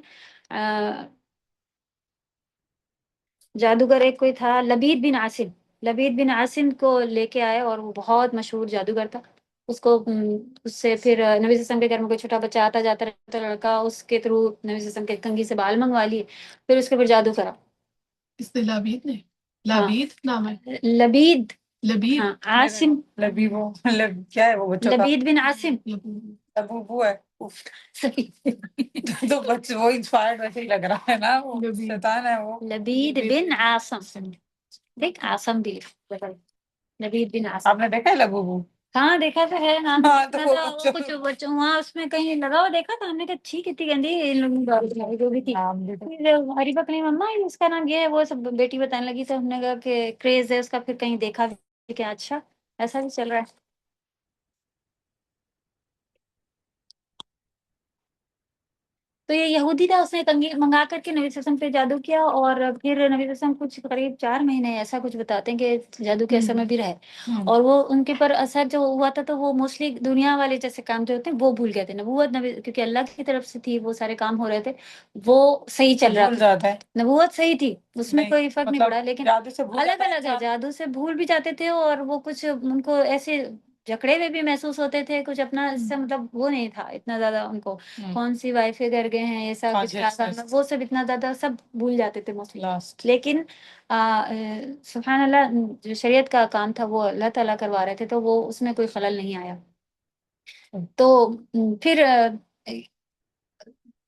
جادوگر ایک کوئی تھا لبید بن عاصم، لبید بن عاصم کو لے کے آئے، اور وہ بہت مشہور جادوگر تھا. اس کو اس سے پھر نبی صلی اللہ علیہ وسلم کے گھر میں کوئی چھوٹا بچہ آتا جاتا رہتا لڑکا، اس کے تھرو نبی صلی اللہ علیہ وسلم کے کنگھی سے بال منگوا لیے، پھر اس کے اوپر جادو کرا. اس نے لابید نے ہاں لابید نام ہے لبید، لبید ہاں عاصم، لبی وہ کیا ہے وہ بچوں کا لبید بن عاصم. ابو ہے اف، صحیح. تو بچے وہ انسپائرڈ ویسے ہی لگ رہا ہے نا، وہ لبید. شیطان ہے وہ. لبید بن عاصم، دیکھ عاصم بھی لبید بن عاصم. آپ نے دیکھا ہے لبوبو؟ ہاں دیکھا تو ہے. ہاں ہاں تو وہ وہ بچوں کچھ بچوں وہاں اس میں کہیں لگا ہوا دیکھا تھا ہم نے، کہ ٹھیک کتنی گندی جو بھی تھی. نام بھی پھر ہری بکری مما اس کا نام یہ ہے، وہ سب بیٹی بتانے لگی، تو ہم نے کہا کہ کریز ہے اس کا. پھر کہیں دیکھا کہ اچھا ایسا بھی چل رہا ہے. تو یہ یہودی تھا، اس نے کنگھی منگا کر کے نبی صلی اللہ علیہ وسلم پہ جادو کیا، اور پھر نبی صلی اللہ علیہ وسلم کچھ قریب 4 مہینے ایسا کچھ بتاتے ہیں کہ جادو کے اثر میں بھی رہے. اور وہ ان کے پر اثر جو ہوا تھا، تو وہ موسٹلی دنیا والے جیسے کام جو ہوتے ہیں وہ بھول گئے تھے. نبوت کیونکہ اللہ کی طرف سے تھی، وہ سارے کام ہو رہے تھے، وہ صحیح چل رہا بھول تھا. جاتا ہے. نبوت صحیح تھی، اس میں نہیں کوئی فرق نہیں مطلب پڑا، لیکن جادو سے بھول الگ جاتا ہے الگ ہے. انسان. جادو سے بھول بھی جاتے تھے، اور وہ کچھ ان کو ایسے جکڑے ہوئے بھی محسوس ہوتے تھے کچھ اپنا. اس سے مطلب وہ نہیں تھا اتنا زیادہ ان کو کون سی وائفیں کر گئے ہیں، ایسا کچھ کیا کرنا، وہ سب اتنا زیادہ سب بھول جاتے تھے موسٹلی. لاسٹ لیکن سبحان اللہ، جو شریعت کا کام تھا وہ اللہ تعالیٰ کروا رہے تھے، تو وہ اس میں کوئی خلل نہیں آیا. تو پھر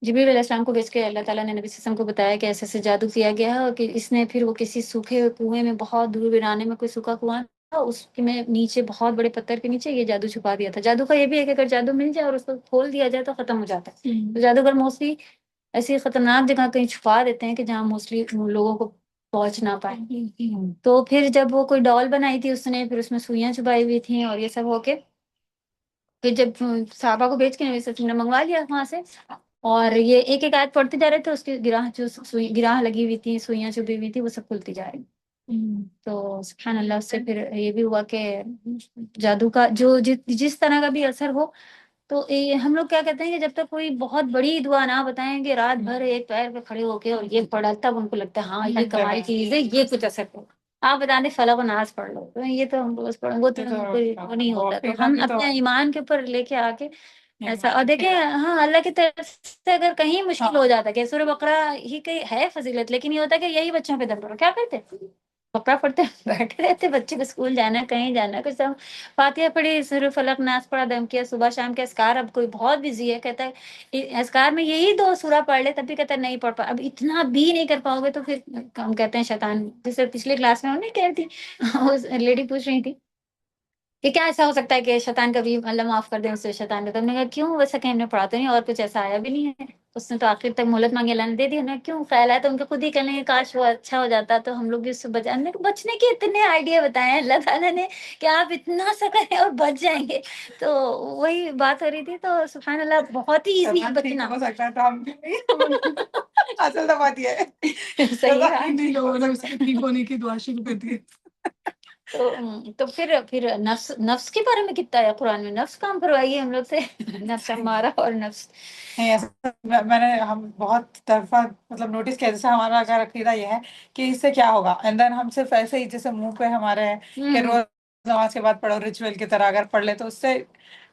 جبریل علیہ السلام کو بھیج کے اللہ تعالیٰ نے نبی صلی اللہ علیہ وسلم کو بتایا کہ ایسے ایسے جادو کیا گیا ہے، اور کہ اس نے پھر وہ کسی سوکھے کنویں میں، بہت دور ویرانے میں کوئی سوکھا کنواں تھا، اس میں نیچے بہت بڑے پتھر کے نیچے یہ جادو چھپا دیا تھا. جادو کا یہ بھی ہے کہ اگر جادو مل جائے اور اس کو کھول دیا جائے تو ختم ہو جاتا ہے. تو جادوگر موسٹلی ایسی خطرناک جگہ کہیں چھپا دیتے ہیں کہ جہاں موسٹلی لوگوں کو پہنچ نہ پائے. تو پھر جب وہ کوئی ڈال بنائی تھی اس نے، پھر اس میں سوئیاں چھپائی ہوئی تھیں، اور یہ سب ہو کے پھر جب صحابہ کو بھیج کے نبی صلی اللہ علیہ وسلم نے منگوا لیا وہاں سے، اور یہ ایک ایک آیت پڑھتے جا رہے تھے، اس کی گراہ جو گراہ لگی ہوئی تھی، سوئیاں چبھی ہوئی تھی، وہ سب کھلتی جا رہی. تو سبحان اللہ، اس سے پھر یہ بھی ہوا کہ جادو کا جو جس طرح کا بھی اثر ہو، تو ہم لوگ کیا کہتے ہیں کہ جب تک کوئی بہت بڑی دعا نہ بتائیں گے، رات بھر ایک پیر پہ کھڑے ہو کے اور یہ پڑھا، تب ان کو لگتا ہے ہاں یہ کمال کی چیز ہے، یہ کچھ اثر ہو. آپ بتا دیں فلق و ناس پڑھ لو، تو یہ تو ہم روز پڑھ، وہ تو وہ نہیں ہوتا. تو ہم اپنے ایمان کے اوپر لے کے آ کے ایسا. اور دیکھیں ہاں، اللہ کی طرف سے اگر کہیں مشکل ہو جاتا ہے کہ سورہ بقرہ ہی کہیں ہے فضیلت، لیکن یہ ہوتا ہے کہ یہی بچوں پہ دم کرو، کیا کرتے بقرہ پڑھتے بیٹھے رہتے، بچے کو اسکول جانا ہے، کہیں جانا ہے، کچھ فاتحہ پڑھی، سورہ فلق ناس پڑھا، دم کیا، صبح شام کے اذکار. اب کوئی بہت بزی ہے، کہتا ہے اذکار میں یہی 2 سورہ پڑھ لے، تب بھی کہتا ہے نہیں پڑھ پا. اب اتنا بھی نہیں کر پاؤ گے تو پھر ہم کہتے ہیں شیطان. جیسے پچھلے کلاس میں ہم نے کہہ تھی، وہ لیڈی پوچھ رہی تھی کہ کیا ایسا ہو سکتا ہے کہ شیطان کا بھی اللہ معاف کر دیں اس سے شیطان کا. تو ہم نے کہا کیوں، ویسا کہ ہم نے پڑھا تو نہیں، اور کچھ ایسا آیا بھی نہیں ہے. اس نے تو آخر تک مہلت مانگی، اللہ نے دے دی. ہم نے کیوں خیال ہے تو ان کے خود ہی کر لیں گے، کاش وہ اچھا ہو جاتا تو ہم لوگ بھی اس سے بچ. ہم نے بچنے کے اتنے آئیڈیا بتائے ہیں اللہ تعالیٰ نے کہ آپ اتنا سا کریں اور بچ جائیں گے. تو وہی بات ہو رہی تھی. تو سبحان اللہ بہت ہی ایزی ہے بچنا. ہو سکتا ہے تو ہم بھی نہیں. اصل تو بات یہ ہے صحیح ہے. ہندی لوگوں نے اس کے ٹھیک ہونے کی دعا شروع کر دی. تو پھر نفس کے بارے میں کتنا ہے قرآن میں، نفس کام کروائیے ہم لوگ سے. نفس ہمارا اور نفس نہیں. ایسا میں نے ہم بہت طرفہ مطلب نوٹس کیا، جیسے ہمارا اگر عقیدہ یہ ہے کہ اس سے کیا ہوگا، اینڈ دین ہم صرف ایسے ہی جیسے منہ پہ ہمارے ہے کہ روز نماز کے بعد پڑھو، ریچول کی طرح اگر پڑھ لے تو اس سے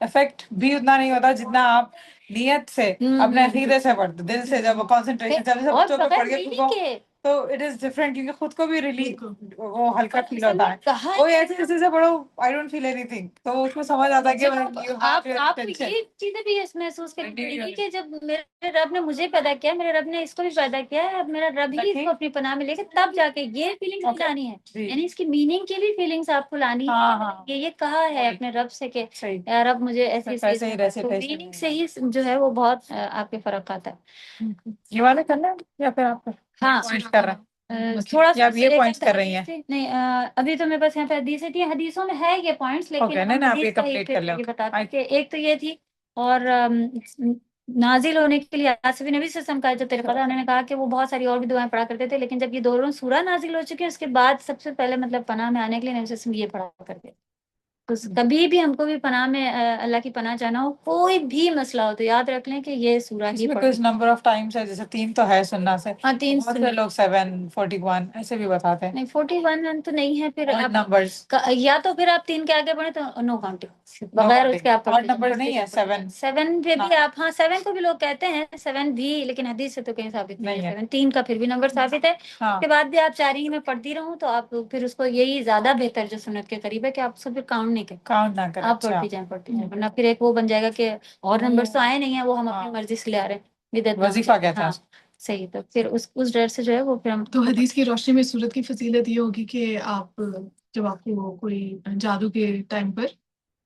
افیکٹ بھی اتنا نہیں ہوتا جتنا آپ نیت سے اپنے عقیدے سے پڑھتے، دل سے جب کانسنٹریشن چلے سب اور بچوں پہ بغیر پڑھ کے meaning کے. تو اٹ از ڈفرینٹ، کیونکہ خود کو بھی ریلیف وہ ہلکا فیل اصل میں ہوتا ہے. کہا کوئی ایسی کسی سے پڑھو I don't feel anything, تو اس کو سمجھ آتا ہے کہ آپ کو یہ چیزیں بھی محسوس کرنی پڑے گی کہ جب میرے رب نے مجھے پیدا کیا، میرے رب نے اس کو بھی پیدا کیا ہے، اب میرا رب ہی اس کو اپنی پناہ میں لے کے تب جا کے یہ فیلنگس لانی ہے. یعنی اس کی میننگ کی بھی فیلنگس آپ کو لانی ہے. یہ کہا ہے اپنے رب سے کہ یا رب مجھے ایسی میننگ سے ہی جو ہے وہ بہت آپ کے فرق آتا ہے. یہ والا کرنا ہے یا پھر آپ ہاں کر رہے ہیں تھوڑا یا آپ یہ پوائنٹس کر رہی ہیں؟ نہیں ابھی تو میرے پاس یہاں پہ حدیثیں تھی، حدیثوں میں ہے یہ پوائنٹس، لیکن آپ یہ حدیث کا کمپلیٹ کر لیں. بتاتے ہیں کہ ایک تو یہ تھی، اور نازل ہونے کے لیے آصف نبی صلی اللہ علیہ وسلم کا جو طریقہ تھا، انہوں نے کہا کہ وہ بہت ساری اور بھی دعائیں پڑھا کرتے تھے، لیکن جب یہ دونوں سورہ نازل ہو چکی ہے اس کے بعد سب سے پہلے مطلب پناہ میں آنے کے لیے نبی صلی اللہ علیہ وسلم یہ پڑھا کرتے. تو کبھی بھی ہم کو بھی پناہ میں اللہ کی پناہ چاہنا ہو، کوئی بھی مسئلہ ہو تو یاد رکھ لیں کہ یہ سورہ ہی کچھ نمبر آف ٹائمس ہے، جیسے 3 تو ہے سننا سے، ہاں 3 بہت سے لوگ 7 41 ایسے بھی بتاتے ہیں، نہیں 41 تو نہیں ہے، پھر اور آپ نمبرز یا تو پھر آپ 3 کے آگے پڑھیں تو نو کاؤنٹنگ، بغیر اس کے آپ اور نمبر نہیں ہے 7 7 پہ بھی آپ، ہاں 7 کو بھی لوگ کہتے ہیں 7 بھی، لیکن حدیث سے تو کہیں ثابت نہیں ہے 7، 3 کا پھر بھی نمبر ثابت ہے، اس کے بعد بھی آپ چارہی میں پڑھتی رہوں تو آپ پھر اس کو یہی زیادہ بہتر جو سنت کے قریب ہے کہ آپ اس کو پھر کاؤنٹ نہیں کریں، کاؤنٹ نہ کریں، آپ پڑھتی جائیں ورنہ پھر ایک وہ بن جائے گا کہ اور نمبرز تو آئے نہیں ہیں، وہ ہم اپنی مرضی سے لے آ رہے ہیں بدعت نام وظیفہ سے۔ کہتے ہیں ہاں صحیح، تو پھر اس ڈر سے جو ہے وہ پھر ہم تو حدیث کی روشنی میں سورت کی فضیلت یہ ہوگی کہ آپ جب آپ کو کوئی جادو کے ٹائم پر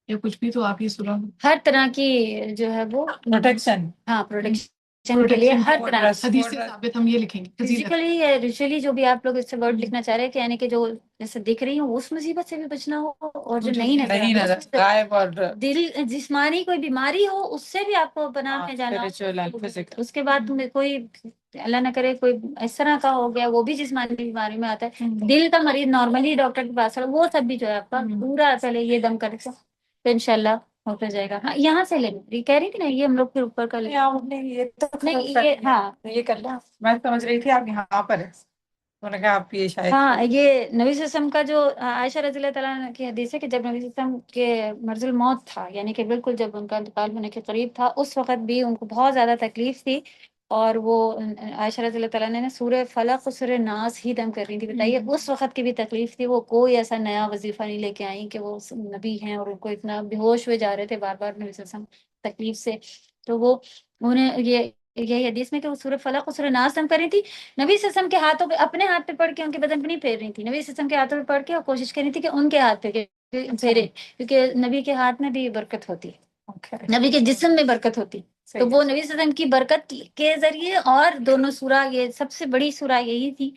یا کچھ بھی، تو آپ یہ سورہ ہر طرح کی جو ہے وہ پروٹیکشن، ہاں پروٹیکشن کے لیے ہر طرح حدیث سے ثابت ہم یہ لکھیں گے فضیلت۔ فزیکلی یا ریچولی جو بھی آپ لوگ اس سے ورڈ لکھنا چاہ رہے ہیں کہ یعنی کہ جو جیسے دکھ رہی ہوں اس مصیبت سے بھی بچنا ہو، اور جو نہیں نظر غائب اور دل جسمانی کوئی بیماری ہو اس سے بھی آپ کو پناہ میں جانا ہو، اس کے بعد کوئی اللہ نہ کرے کوئی اس طرح کا ہو گیا وہ بھی جسمانی بیماری میں آتا ہے، دل کا مریض نارملی ڈاکٹر کے پاس ہے، وہ سب بھی جو ہے آپ کا پورا پہلے یہ دم کر کے تو انشاءاللہ ہوتا جائے گا۔ ہاں یہاں سے لیں، یہ کہہ رہی تھی نا یہ ہم لوگ پھر اوپر کا لیں، ہاں یہ کر لیں، میں سمجھ رہی تھی آپ یہاں پر ہے، تو نے کہا آپ یہ شاید ہاں یہ نبی صلی اللہ علیہ وسلم کا جو عائشہ رضی اللہ تعالیٰ عنہ کی حدیث ہے کہ جب نبی صلی اللہ علیہ وسلم کے مرض الموت تھا، یعنی کہ بالکل جب ان کا انتقال ہونے کے قریب تھا، اس وقت بھی ان کو بہت زیادہ تکلیف تھی، اور وہ عائشہ رضی اللہ تعالیٰ نے سورہ فلق اور سورہ ناس ہی دم کر رہی تھی۔ بتائیے اس وقت کی بھی تکلیف تھی، وہ کوئی ایسا نیا وظیفہ نہیں لے کے آئیں کہ وہ نبی ہیں اور ان کو اتنا بے ہوش ہوئے جا رہے تھے بار بار نبی صلی اللہ علیہ وسلم تکلیف سے، تو وہ انہیں یہی حدیث میں کہ وہ سورہ فلق اور سورہ ناس دم کر رہی تھی، نبی صلی اللہ علیہ وسلم کے ہاتھوں پہ اپنے ہاتھ پہ پڑھ کے ان کے بدن پہ نہیں پھیر رہی تھی، نبی صلی اللہ علیہ وسلم کے ہاتھوں پہ پڑھ کے اور کوشش کر رہی تھی کہ ان کے ہاتھ پہ پھیرے، کیونکہ نبی کے ہاتھ میں بھی برکت ہوتی ہے، نبی کے جسم میں برکت ہوتی، تو وہ نبی صلی اللہ علیہ وسلم کی برکت کے ذریعے، اور دونوں سورہ یہ سب سے بڑی سورہ یہی تھی،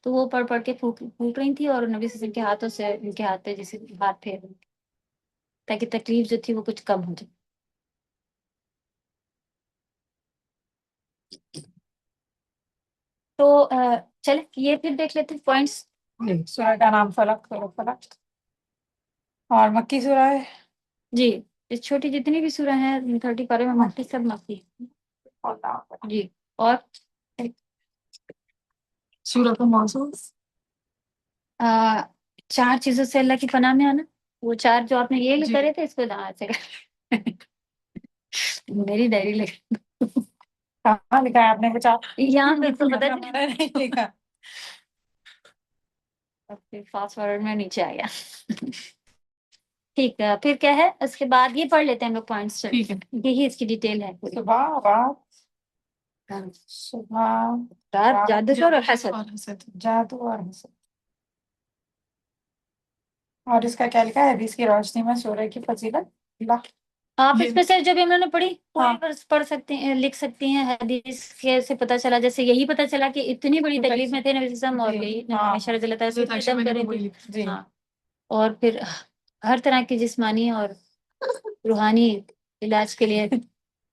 تو وہ پڑھ پڑھ کے پھوٹ رہی تھی، اور نبی صلی اللہ علیہ وسلم کے ہاتھوں سے ان کے ہاتھ پہ جیسے ہاتھ پھیر رہی تھی تاکہ تکلیف جو تھی وہ کچھ کم ہو جائے۔ تو چلے یہ پھر دیکھ لیتے ہیں پوائنٹس۔ سورہ کا نام فلق، فلق اور مکی سورہ ہے جی اس چھوٹی جتنی بھی سورہ ہیں 30 پارے میں مکی سب مکی ہے جی، اور سورہ کا موضوع 4 چیزوں سے اللہ کی پناہ میں آنا، وہ 4 جو آپ نے یہ کرے تھے اس کو سے میری ڈائری لگ کہاں لکھا ہے آپ نے؟ بچا یہاں پہ تو پتہ نہیں لکھا، فاسٹ فارورڈ میں نیچے آ گیا ٹھیک ہے، پھر کیا ہے اس کے بعد یہ پڑھ لیتے ہیں ہم لوگ پوائنٹس، یہی اس کی ڈیٹیل ہے پوری۔ صبح رات جادو اور حسد، جادو اور حسد، اور اس کا کیا لکھا ہے حدیث کی روشنی میں سورہ کی فضیلت؟ آپ اس میں سے جو بھی ہم نے پڑھی پڑھ سکتے ہیں، لکھ سکتی ہیں، حدیث کے سے پتہ چلا، جیسے یہی پتہ چلا کہ اتنی بڑی تکلیف میں تھے نبی صلی اللہ علیہ وسلم، اور یہی عائشہ رضی اللہ تعالیٰ عنہا کر رہی تھی، ہاں، اور پھر ہر طرح کی جسمانی اور روحانی علاج کے لیے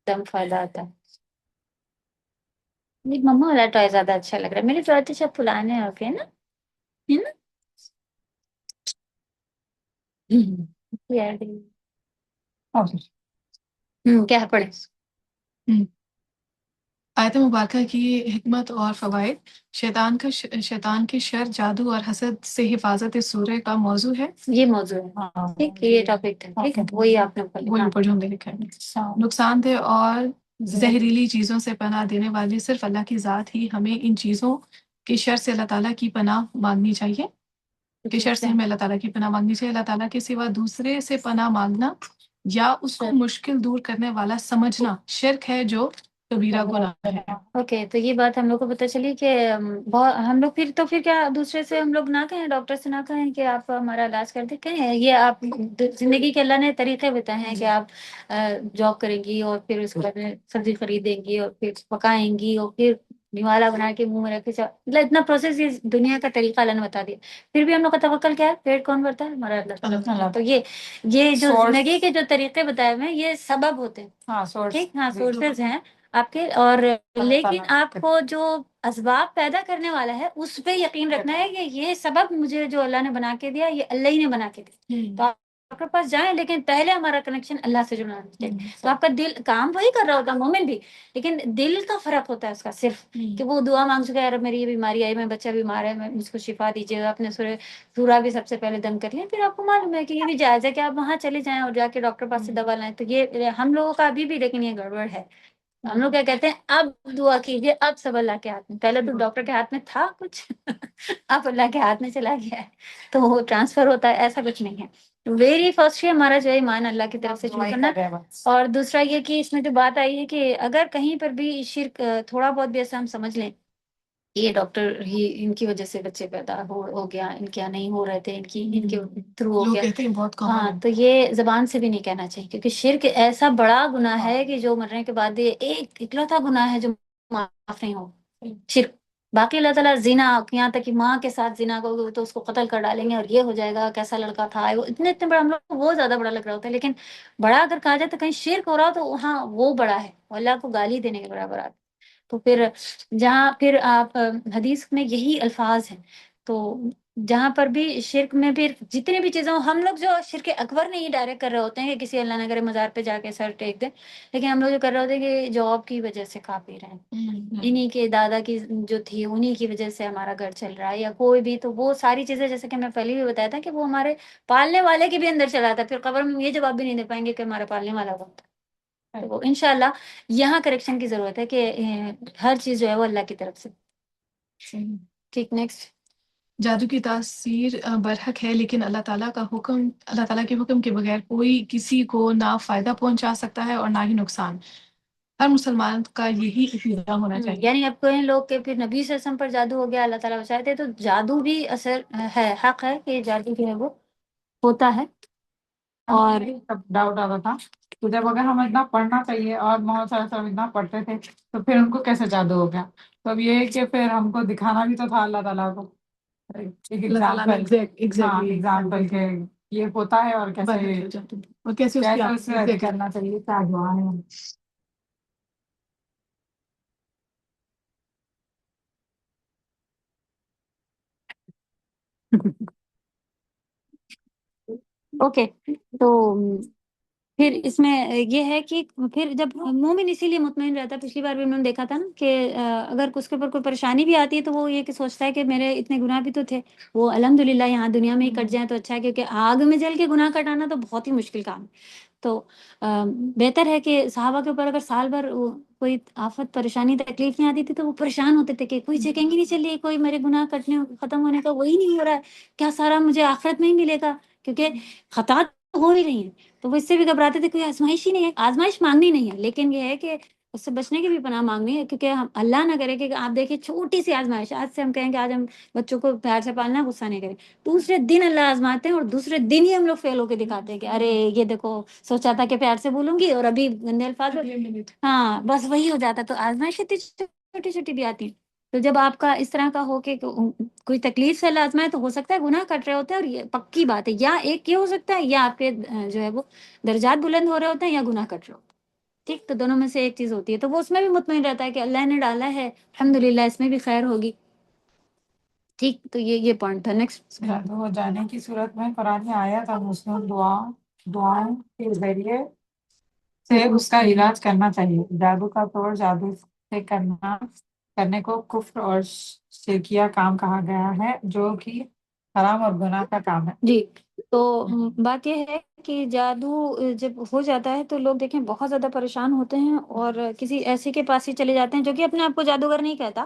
دم فائدہ آتا ہے۔ مما والا ٹوائے زیادہ اچھا لگ رہا ہے، میرے ٹوائے تو سب پرانے ہو گئے نا، ہے نا؟ کیا پڑھے؟ آیت مبارکہ کی حکمت اور فوائد، شیطان کے شر، جادو اور حسد سے حفاظت اس سورہ کا موضوع ہے، یہ موضوع ہے، ٹھیک ہے، یہ ٹاپک ہے، ٹھیک ہے، وہی آپ نے وہی اوپر جو ہم نے لکھا ہے۔ نقصان دہ اور زہریلی چیزوں سے پناہ دینے والی صرف اللہ کی ذات ہی، ہمیں ان چیزوں کے شر سے اللہ تعالیٰ کی پناہ مانگنی چاہیے، کہ شر سے ہمیں اللہ تعالیٰ کی پناہ مانگنی چاہیے، اللہ تعالیٰ کے سوا دوسرے سے پناہ مانگنا یا اس کو مشکل دور کرنے والا سمجھنا شرک ہے جو کبیرہ گناہ ہے۔ اوکے، تو یہ بات ہم لوگ کو پتہ چلی کہ ہم لوگ پھر کیا دوسرے سے ہم لوگ نہ کہیں، ڈاکٹر سے نہ کہیں کہ آپ ہمارا علاج کر دیں، کہیں یہ آپ زندگی کے اللہ نے طریقے بتائے ہیں کہ آپ جاب کریں گی، اور پھر اس کے بعد میں سبزی خریدیں گی، اور پھر پکائیں گی، اور پھر نوالا بنا کے منہ میں رکھے، مطلب اتنا پروسیس یہ دنیا کا طریقہ اللہ نے بتا دیا، پھر بھی ہم لوگ کا توکل کیا ہے؟ پیٹ کون بھرتا ہے؟ ہمارا اللہ۔ تو یہ جو زندگی کے جو طریقے بتائے ہوئے ہیں یہ سبب ہوتے ہیں، ٹھیک، ہاں سورسز ہیں آپ کے، اور لیکن آپ کو جو اسباب پیدا کرنے والا ہے اس پہ یقین رکھنا ہے کہ یہ سبب مجھے جو اللہ نے بنا کے دیا یہ اللہ ہی نے بنا کے دیا، تو ڈاکٹر پاس جائیں لیکن پہلے ہمارا کنیکشن اللہ سے جڑنا چاہیے. تو آپ کا دل کام وہی کر رہا ہوتا ہے مومن بھی, لیکن دل کا فرق ہوتا ہے اس کا صرف کہ وہ دعا مانگ چکا ہے یار میری یہ بیماری آئی, میں بچہ بیمار ہے, میں مجھ کو شفا دیجیے گا. اپنے سورہ بھی سب سے پہلے دم کر لیں, پھر آپ کو معلوم ہے کہ یہ بھی جائز ہے کہ آپ وہاں چلے جائیں اور جا کے ڈاکٹر پاس سے دوا لائیں. تو یہ ہم لوگوں کا ابھی بھی لیکن یہ گڑبڑ ہے. ہم لوگ کیا کہتے ہیں اب دعا کیجیے, اب سب اللہ کے ہاتھ میں. پہلے تو ڈاکٹر کے ہاتھ میں تھا کچھ اب اللہ کے ہاتھ میں چلا گیا ہے, تو وہ ٹرانسفر ہوتا ہے, ایسا کچھ نہیں ہے. ویری فرسٹ ہمارا جو ہے ایمان اللہ کی طرف سے شروع کرنا. اور دوسرا یہ کہ اس میں جو بات آئی ہے کہ اگر کہیں پر بھی شرک تھوڑا بہت بھی ایسا ہم سمجھ لیں یہ ڈاکٹر ہی ان کی وجہ سے بچے پیدا ہو گیا, ان کے نہیں ہو رہے تھے, ان کے تھرو ہو لوگ گیا, کہتے ہیں بہت کامن ہاں, ہے. تو یہ زبان سے بھی نہیں کہنا چاہیے کیونکہ شرک ایسا بڑا گناہ ہے کہ جو مرنے کے بعد یہ ایک اکلوتا گناہ ہے جو معاف نہیں ہو. شرک باقی اللہ تعالیٰ زنا, یہاں تک کہ ماں کے ساتھ زنا کو تو اس کو قتل کر ڈالیں گے اور یہ ہو جائے گا, کیسا لڑکا تھا وہ, اتنے بڑا ہم لوگ کو وہ زیادہ بڑا لگ رہا ہوتا ہے. لیکن بڑا اگر کہا جائے تو کہیں شرک ہو رہا ہو تو وہاں وہ بڑا ہے, اللہ کو گالی دینے کے برابر آتا. تو پھر جہاں پھر آپ حدیث میں یہی الفاظ ہیں, تو جہاں پر بھی شرک میں پھر جتنی بھی چیزیں ہم لوگ جو شرک اکبر نہیں ڈائریکٹ کر رہے ہوتے ہیں کہ کسی اللہ نہ کرے مزار پہ جا کے سر ٹیک دیں, لیکن ہم لوگ جو کر رہے ہوتے ہیں کہ جاب کی وجہ سے کھا پی رہے ہیں, انہی کے دادا کی جو تھی انہی کی وجہ سے ہمارا گھر چل رہا ہے یا کوئی بھی, تو وہ ساری چیزیں جیسے کہ میں پہلے بھی بتایا تھا کہ وہ ہمارے پالنے والے کے بھی اندر چلا تھا. پھر قبر میں یہ جواب بھی نہیں دے پائیں گے کہ ہمارا پالنے والا کون تھا. تو وہ انشاءاللہ یہاں کریکشن کی ضرورت ہے کہ ہر چیز جو ہے وہ اللہ کی طرف سے. ٹھیک, نیکسٹ. جادو کی تاثیر برحق ہے, لیکن اللہ تعالیٰ کے حکم کے بغیر کوئی کسی کو نہ فائدہ پہنچا سکتا ہے اور نہ ہی نقصان. ہر مسلمان کا یہی عقیدہ ہونا چاہیے. یعنی اب کوئی لوگ کے پھر نبی صلی اللہ علیہ وسلم پر جادو ہو گیا, اللہ تعالیٰ بچائے تھے, تو جادو بھی اثر ہے, حق ہے کہ جادو جو ہے وہ ہوتا ہے. اور ڈاؤٹ آتا تھا تو جب اگر ہم اتنا پڑھنا چاہیے اور محمد صلی اللہ علیہ وسلم اتنا پڑھتے تھے تو پھر ان کو کیسے جادو ہو گیا؟ تو اب یہ ہے کہ پھر ہم کو دکھانا بھی تو تھا اللہ تعالیٰ کو ایک ایگزامپل کے یہ ہوتا ہے اور کیسے کرنا چاہیے, کیا دعا ہے. اوکے, تو پھر اس میں یہ ہے کہ پھر جب مومن اسی لیے مطمئن رہتا ہے, پچھلی بار بھی انہوں نے دیکھا تھا نا کہ اگر اس کے اوپر کوئی پریشانی بھی آتی ہے تو وہ یہ کہ سوچتا ہے کہ میرے اتنے گناہ بھی تو تھے, وہ الحمدللہ یہاں دنیا میں ہی کٹ جائیں تو اچھا ہے, کیونکہ آگ میں جل کے گناہ کٹانا تو بہت ہی مشکل کام ہے. تو بہتر ہے کہ صحابہ کے اوپر اگر سال بھر کوئی آفت پریشانی تکلیف نہیں آتی تھی تو وہ پریشان ہوتے تھے کہ کوئی چیکنگ ہی نہیں چل رہی, کوئی میرے گناہ کٹنے ختم ہونے کا وہی نہیں ہو رہا ہے, کیا سارا مجھے آخرت میں ہی ملے گا, کیونکہ خطا ہو ہی رہی ہیں. تو وہ اس سے بھی گھبراتے تھے, کوئی آزمائش ہی نہیں ہے. آزمائش مانگنی نہیں ہے, لیکن یہ ہے کہ اس سے بچنے کی بھی پناہ مانگنی ہے, کیونکہ ہم اللہ نہ کرے کہ آپ دیکھیں چھوٹی سی آزمائش, آج سے ہم کہیں کہ آج ہم بچوں کو پیار سے پالنا, غصہ نہیں کریں, دوسرے دن اللہ آزماتے ہیں اور دوسرے دن ہی ہم لوگ فیل ہو کے دکھاتے ہیں کہ ارے یہ دیکھو سوچا تھا کہ پیار سے بولوں گی اور ابھی گندے الفاظ, ہاں بس وہی ہو جاتا. تو آزمائش اتنی چھوٹی چھوٹی بھی آتی ہیں. تو جب آپ کا اس طرح کا ہو کہ کوئی تکلیف سے اللہ آزمائے تو ہو سکتا ہے گناہ کٹ رہے ہوتے ہیں, اور یہ پکی بات ہے, یا ایک یہ ہو سکتا ہے یا آپ کے جو ہے وہ درجات بلند ہو رہے ہوتے ہیں یا گناہ کٹ رہے ہوتے ہیں. ٹھیک, تو دونوں میں سے ایک چیز ہوتی ہے, تو وہ اس میں بھی مطمئن رہتا ہے کہ اللہ نے ڈالا ہے الحمدللہ اس میں بھی خیر ہوگی. ٹھیک, تو یہ پوائنٹ تھا. نیکسٹ. جادو ہو جانے کی صورت میں قرآن میں آیا تھا مسلم دعاؤں کے ذریعے سے اس کا علاج کرنا چاہیے. جادو کا توڑ جادو سے کرنے کو کفر اور شرکیہ کام کہا گیا ہے, جو کہ حرام اور گناہ کا کام ہے. جی, تو بات یہ ہے کہ جادو جب ہو جاتا ہے تو لوگ دیکھیں بہت زیادہ پریشان ہوتے ہیں اور کسی ایسے کے پاس ہی چلے جاتے ہیں جو کہ اپنے آپ کو جادوگر نہیں کہتا,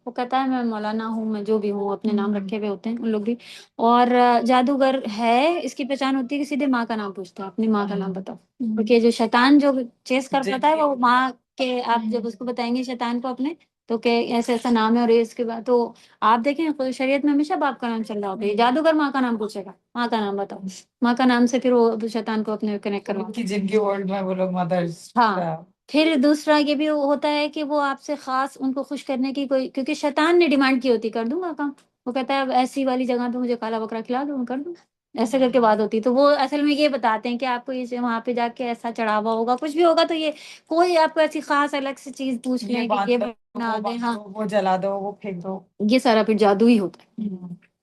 وہ کہتا ہے میں مولانا ہوں, میں جو بھی ہوں, اپنے نام رکھے ہوئے ہوتے ہیں ان لوگ بھی. اور جادوگر ہے اس کی پہچان ہوتی ہے کہ سیدھے ماں کا نام پوچھتا ہے, اپنی ماں کا نام بتاؤ, کیونکہ جو شیطان جو چیز کر پاتا ہے وہ ماں کے, آپ جب اس کو بتائیں گے شیطان کو اپنے تو کہ ایسا ایسا نام ہے اور اس کے بعد تو آپ دیکھیں شریعت میں ہمیشہ باپ کا نام چل رہا ہوتا ہے, جادوگر ماں کا نام پوچھے گا, ماں کا نام بتاؤ, ماں کا نام سے پھر وہ شیطان کو اپنے کنیکٹ کروا. جن کی ورلڈ میں وہ لوگ مدرس. ہاں, پھر دوسرا یہ بھی ہوتا ہے کہ وہ آپ سے خاص ان کو خوش کرنے کی کوئی, کیونکہ شیطان نے ڈیمانڈ کی ہوتی کر دوں گا کام, وہ کہتا ہے اب ایسی والی جگہ پہ مجھے کالا بکرا کھلا دوں, کر دوں, ایسے کر کے بات ہوتی ہے. تو وہ اصل میں یہ بتاتے ہیں کہ آپ کو یہ وہاں پہ جا کے ایسا چڑھاوا ہوگا, کچھ بھی ہوگا, تو یہ کوئی آپ کو ایسی خاص الگ سے چیز پوچھ لیں کہ یہ بنا دیں, ہاں وہ جلا دو, وہ پھینک دو, یہ سارا پھر جادو ہی ہوتا ہے.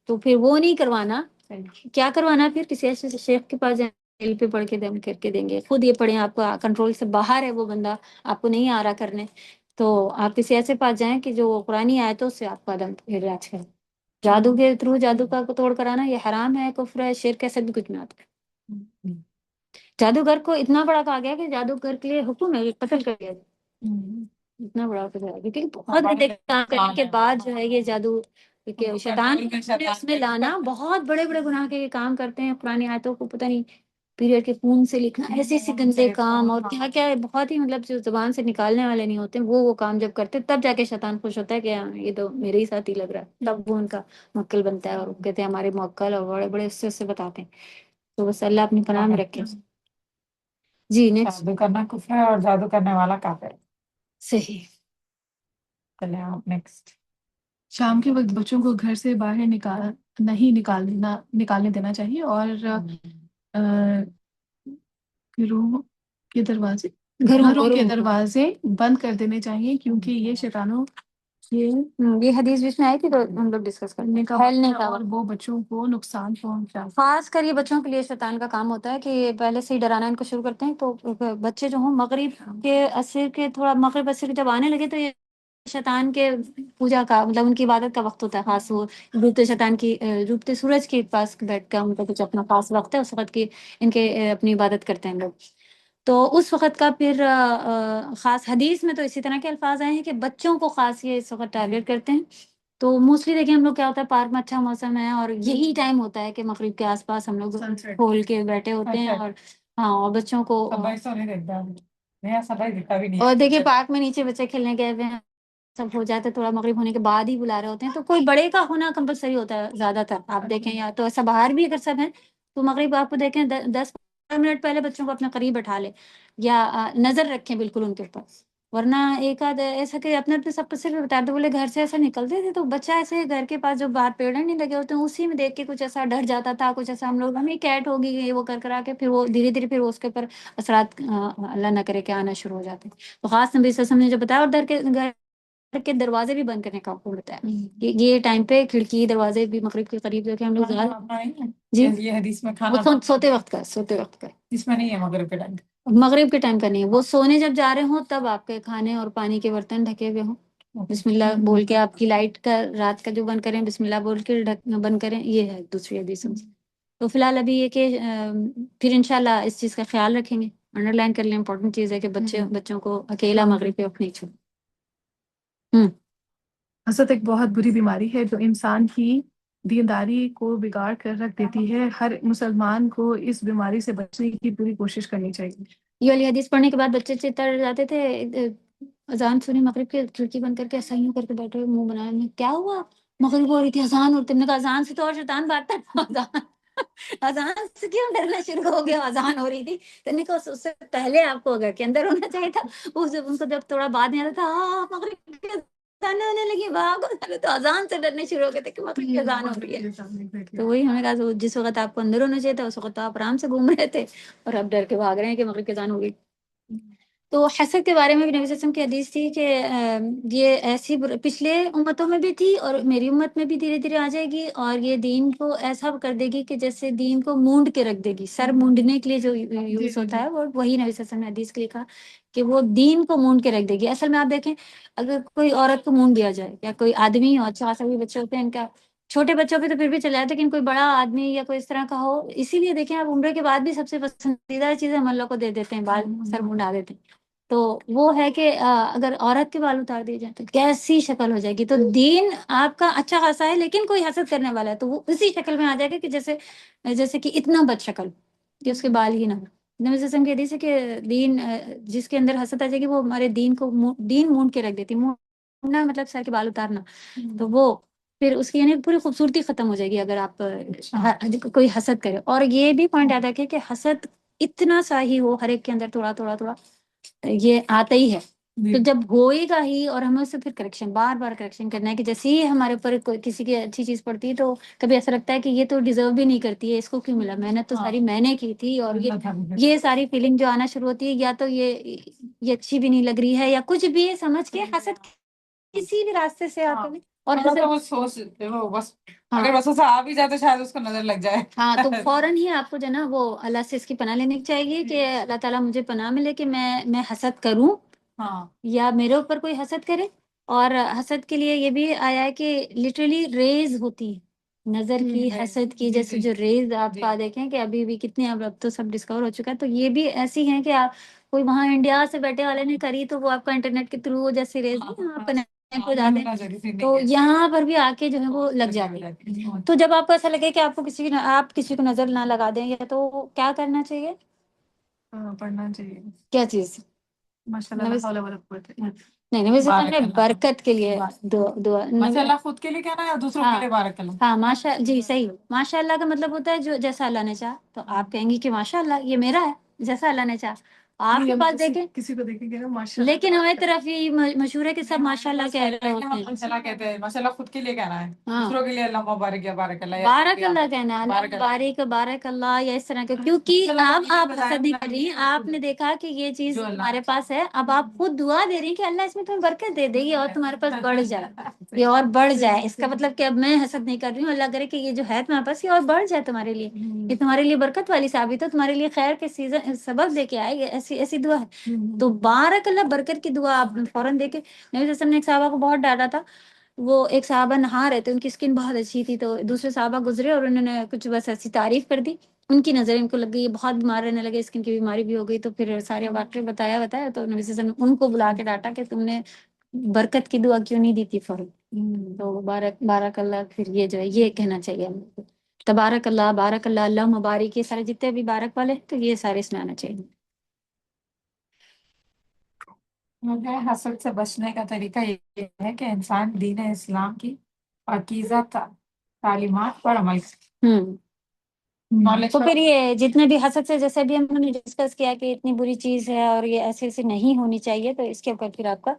تو پھر وہ نہیں کروانا, کیا کروانا پھر کسی ایسے شیخ کے پاس جائیں دل پہ پڑھ کے دم کر کے دیں گے، خود یہ پڑھیں، آپ کا کنٹرول سے باہر ہے وہ بندہ، آپ کو نہیں آ رہا کرنے، تو آپ کسی ایسے پاس جائیں کہ جو قرآنی آیتوں سے آپ کا دم علاج کرے۔ جادو کے تھرو جادو کا توڑ کرانا یہ حرام ہے، کفر ہے، شرک ہے، سب کچھ میں آتا ہے۔ جادوگر کو اتنا بڑا کہا گیا کہ جادوگر کے لیے حکم ہے کہ قتل کر دیا جائے، اتنا بڑا قتل ہے، کیونکہ بہت بڑے کام کرنے کے بعد جو ہے یہ جادو کہ شیطان نے اس میں لانا، بہت بڑے بڑے گناہ کے کام کرتے ہیں، پرانی آیتوں کو پتہ نہیں پیریڈ کے خون سے لکھنا، ایسے ایسے گندے کام اور کیا کیا بہت ہی مطلب جو زبان سے نکالنے والے نہیں ہوتے وہ کام جب کرتے تب جا کے شیطان خوش ہوتا ہے کہ ہاں یہ تو میرے ہی ساتھ ہی لگ رہا ہے، تب وہ ان کا موکل بنتا ہے اور وہ کہتے ہیں ہمارے موکل، اور بڑے بڑے اس سے بتاتے ہیں، تو بس اللہ اپنی پناہ میں رکھے۔ جی نیکسٹ۔ جادو کرنا کفر ہے اور جادو کرنے والا کافر ہے۔ صحیح۔ چلیں آپ نیکسٹ۔ شام کے وقت بچوں کو گھر سے باہر نہیں نکالنے دینا چاہیے، اور گھروں کے دروازے گھروں کے دروازے بند کر دینے چاہیے، کیونکہ یہ شیطانوں یہ حدیث جس میں آئی تھی تو ہم لوگ ڈسکس کرنے کا پھیلنے کا، اور وہ بچوں کو نقصان پہنچا۔ خاص کر یہ بچوں کے لیے شیطان کا کام ہوتا ہے کہ یہ پہلے سے ہی ڈرانا ان کو شروع کرتے ہیں، تو بچے جو ہوں مغرب کے عصر کے تھوڑا مغرب عصر جب آنے لگے تو یہ شیطان کے پوجا کا مطلب ان کی عبادت کا وقت ہوتا ہے خاص، وہ ڈوبتے شیطان کی ڈوبتے سورج کے پاس بیٹھ کے ان کا کچھ اپنا خاص وقت ہے، اس وقت کی ان کے اپنی عبادت کرتے ہیں لوگ، تو اس وقت کا پھر خاص حدیث میں تو اسی طرح کے الفاظ آئے ہیں کہ بچوں کو خاص یہ اس وقت ٹارگیٹ کرتے ہیں، تو موسٹلی دیکھیں ہم لوگ کیا ہوتا ہے پارک میں اچھا موسم ہے اور یہی ٹائم ہوتا ہے کہ مغرب کے آس پاس ہم لوگ کھول کے بیٹھے ہوتے ہیں، اور ہاں اور بچوں کو اور دیکھیے پارک میں نیچے بچے کھیلنے گئے ہوئے ہیں، سب ہو جاتا ہے تھوڑا مغرب ہونے کے بعد ہی بلا رہے ہوتے ہیں، تو کوئی بڑے کا ہونا کمپلسری ہوتا ہے زیادہ تر، آپ دیکھیں یا تو ایسا باہر بھی اگر سب ہیں تو مغرب آپ کو دیکھیں 10 منٹ پہلے بچوں کو اپنے قریب بٹھا لے یا نظر رکھیں بالکل ان کے اوپر، ورنہ ایک آدھ ایسا کہ اپنے اپنے سب کو صرف بتا دو، بولے گھر سے ایسا نکلتے تھے تو بچہ ایسے گھر کے پاس جو باہر پیڑ نہیں لگے ہوتے ہیں اسی میں دیکھ کے کچھ ایسا ڈر جاتا تھا، کچھ ایسا ہم لوگ ہمیں کیٹ ہوگی یہ وہ کرا کے پھر وہ دھیرے دھیرے پھر اس کے اوپر اثرات اللہ نہ کرے کہ آنا شروع ہو جاتے ہیں، تو خاص نبی صلی اللہ علیہ وسلم نے جو بتایا، اور گھر کے دروازے بھی بند کرنے کا حکم ہوتا ہے، یہ ٹائم پہ کھڑکی دروازے بھی مغرب کے قریب جو کہ ہم لوگ جی یہ حدیث میں وہ کھانا سوتے وقت کا اس میں نہیں ہے مغرب کے ٹائم۔ مغرب کے ٹائم کا نہیں ہے، وہ سونے جب جا رہے ہوں تب آپ کے کھانے اور پانی کے برتن ڈھکے ہوئے ہوں، بسم اللہ بول کے آپ کی لائٹ کا رات کا جو بند کریں بسم اللہ بول کے بند کریں، یہ ہے دوسری حدیث میں، تو فی الحال ابھی یہ کہ پھر انشاءاللہ اس چیز کا خیال رکھیں گے، انڈر لائن کر لیں، امپورٹنٹ چیز ہے کہ بچوں کو اکیلا مغرب پہ وقت نہیں چھوڑیں۔ حسد ایک بہت بری بیماری ہے جو انسان کی دینداری کو بگاڑ کر رکھ دیتی ہے، ہر مسلمان کو اس بیماری سے بچنے کی پوری کوشش کرنی چاہیے۔ یہ والی حدیث پڑھنے کے بعد بچے چڑ جاتے تھے، اذان سنی مغرب کی کھڑکی بند کر کے ایسا یوں کر کے بیٹھے ہوئے منہ بنایا، میں کیا ہوا مغرب ہو رہی تھی اذان، اور تم نے کہا اذان سے تو اور شیطان بھاگتا ہے، اذان سے کیوں ڈرنا شروع ہو گیا، اذان ہو رہی تھی، تو نے کہا اس سے پہلے آپ کو گھر کے اندر ہونا چاہیے تھا، ان کو جب تھوڑا بعد میں آتا تھا مغرب کی اذان ہونے لگی بھاگو، تو اذان سے ڈرنے شروع ہو گئے تھے کہ مغرب کی اذان ہو رہی ہے، تو وہی ہمیں کہا جس وقت آپ کو اندر ہونا چاہیے تھا اس وقت آپ آرام سے گھوم رہے تھے اور اب ڈر کے بھاگ رہے ہیں کہ مغرب کی اذان ہو گئی۔ تو حسد کے بارے میں بھی نبی صلی اللہ علیہ وسلم کی حدیث تھی کہ یہ ایسی پچھلے امتوں میں بھی تھی اور میری امت میں بھی دھیرے دھیرے آ جائے گی، اور یہ دین کو ایسا کر دے گی کہ جیسے دین کو مونڈ کے رکھ دے گی، سر مونڈنے کے لیے جو یوز ہوتا ہے وہ وہی نبی صلی اللہ علیہ وسلم نے حدیث کے لکھا کہ وہ دین کو مونڈ کے رکھ دے گی۔ اصل میں آپ دیکھیں اگر کوئی عورت کو مونڈ دیا جائے یا کوئی آدمی ہو، اچھا خاصا بھی بچے ہوتے ہیں ان کا، چھوٹے بچوں پہ تو پھر بھی چل جاتا ہے، لیکن کوئی بڑا آدمی یا کوئی اس طرح کا ہو، اسی لیے دیکھیں آپ عمرے کے بعد بھی سب سے پسندیدہ چیزیں ہم اللہ کو دے دیتے ہیں، بال سر منڈا دیتے ہیں، تو وہ ہے کہ اگر عورت کے بال اتار دیے جائیں تو کیسی شکل ہو جائے گی، تو دین آپ کا اچھا خاصا ہے لیکن کوئی حسد کرنے والا ہے تو وہ اسی شکل میں آ جائے گا کہ جیسے کہ اتنا بد شکل کہ اس کے بال ہی نہ ہو۔ نبی صلی اللہ علیہ وسلم کی حدیث ہے کہ دین جس کے اندر حسد آ جائے گی وہ ہمارے دین کو دین مونڈ کے رکھ دیتی، مونڈنا مطلب سر کے بال اتارنا، تو وہ پھر اس کی یعنی پوری خوبصورتی ختم ہو جائے گی اگر آپ کوئی حسد کرے۔ اور یہ بھی پوائنٹ یاد رکھے کہ حسد اتنا سا ہی ہو ہر ایک کے اندر تھوڑا تھوڑا تھوڑا یہ آتا ہی ہے، تو جب ہوئے گا ہی اور ہمیں اس سے پھر کریکشن بار بار کریکشن کرنا ہے کہ جیسے ہی ہمارے اوپر کسی کی اچھی چیز پڑتی ہے تو کبھی ایسا لگتا ہے کہ یہ تو ڈیزرو بھی نہیں کرتی ہے، اس کو کیوں ملا، محنت تو ساری میں نے کی تھی، اور یہ ساری فیلنگ جو آنا شروع ہوتی ہے یا تو یہ اچھی بھی نہیں لگ رہی ہے یا کچھ بھی سمجھ کے حسد کسی بھی راستے سے آپ اور تھوڑا سا حسد وہ سوچ وہ بس ہاں اگر وسوسہ آ بھی جائے تو شاید اس کو نظر لگ جائے. ہاں تو فوراً ہی آپ کو جو ہے نا وہ اللہ سے اس کی پناہ لینے کی چاہیے کہ اللہ تعالیٰ مجھے پناہ ملے کہ میں حسد کروں ہاں یا میرے اوپر کوئی حسد کرے. اور حسد کے لیے یہ بھی آیا ہے کہ لٹرلی ریز ہوتی ہے نظر کی حسد کی, جیسے جو ریز آپ کا دیکھیں کہ ابھی بھی کتنے اب تو سب ڈسکور ہو چکا ہے, تو یہ بھی ایسی ہیں کہ آپ کوئی وہاں انڈیا سے بیٹھے والے نے کری تو وہ آپ کا انٹرنیٹ کے تھرو جیسے ریز آپ کنیکٹ ہو جاتے ہیں تو یہاں پر بھی آ کے جو ہے وہ لگ جاتے ہیں. تو جب آپ کو ایسا لگے کہ آپ کو آپ کسی کو نظر نہ لگا دیں یا تو کیا کرنا چاہیے, پڑھنا چاہیے کیا چیز ماشاء اللہ لا حول ولا قوت الا باللہ. نہیں نبی صلی اللہ علیہ وسلم نے برکت کے لیے دعا ماشاء اللہ خود کے لیے کہنا ہے یا دوسروں کے لیے بارک اللہ. ہاں ماشاء جی صحیح, ماشاء اللہ کا مطلب ہوتا ہے جو جیسا اللہ نے چاہا, تو آپ کہیں گی کہ ماشاء اللہ یہ میرا ہے جیسا اللہ نے چاہا. آپ کے پاس دیکھیں کسی کو دیکھیں گے نا ماشاء اللہ, لیکن ہماری طرف یہ مشہور ہے کہ سب ماشاء اللہ کہہ رہے ہوتے ہیں. ماشاء اللہ کہتے ہیں, ماشاء اللہ خود کے لیے کہنا ہے, دوسروں کے لیے اللہ مبارک یا بارک اللہ یا بارک اللہ کہنا ہے, اللہ بارک اللہ یا اس طرح کا, کیونکہ اب آپ حسد نہیں کر رہی, آپ نے دیکھا کہ یہ چیز ہمارے پاس ہے, اب آپ خود دعا دے رہی ہیں کہ اللہ اس میں تمہیں برکت دے دے گی اور تمہارے پاس بڑھ جائے, یہ اور بڑھ جائے. اس کا مطلب کہ اب میں حسد نہیں کر رہی ہوں, اللہ کرے کہ یہ جو ہے تمہارے پاس یہ اور بڑھ جائے تمہارے لیے, یہ تمہارے لیے برکت والی ثابت ہو, تمہارے لیے خیر کے سیزن سبب لے کے آئے, یہ ایسی دعا ہے. تو بارک اللہ برکت کی دعا آپ فوراً دے کے. نبی صلی اللہ علیہ وسلم نے ایک صحابہ کو بہت ڈانٹا تھا, وہ ایک صحابہ نہا رہے تھے, ان کی اسکن بہت اچھی تھی, تو دوسرے صحابہ گزرے اور انہوں نے کچھ بس ایسی تعریف کر دی, ان کی نظر ان کو لگ گئی, یہ بہت بیمار رہنے لگے, اسکن کی بیماری بھی ہو گئی. تو پھر سارے واقعے بتایا تو نبی صلی اللہ علیہ وسلم ان کو بلا کے ڈانٹا کہ تم نے برکت کی دعا کیوں نہیں دی تھی فوراً. تو بارک اللہ, پھر یہ جو ہے یہ کہنا چاہیے ہم کو, تبارک اللہ, بارک اللہ, اللہ مبارک, یہ سارے جتنے بھی بارک والے تو یہ سارے اس میں آنا چاہیے. مجھے حسد سے بچنے کا طریقہ یہ ہے کہ انسان دین اسلام کی پاکیزہ تعلیمات پر عمل کرے. نالج تو پھر یہ جتنے بھی حسد سے, جیسے بھی ہم نے ڈسکس کیا کہ اتنی بری چیز ہے اور یہ ایسے نہیں ہونی چاہیے, تو اس کے اوپر پھر آپ کا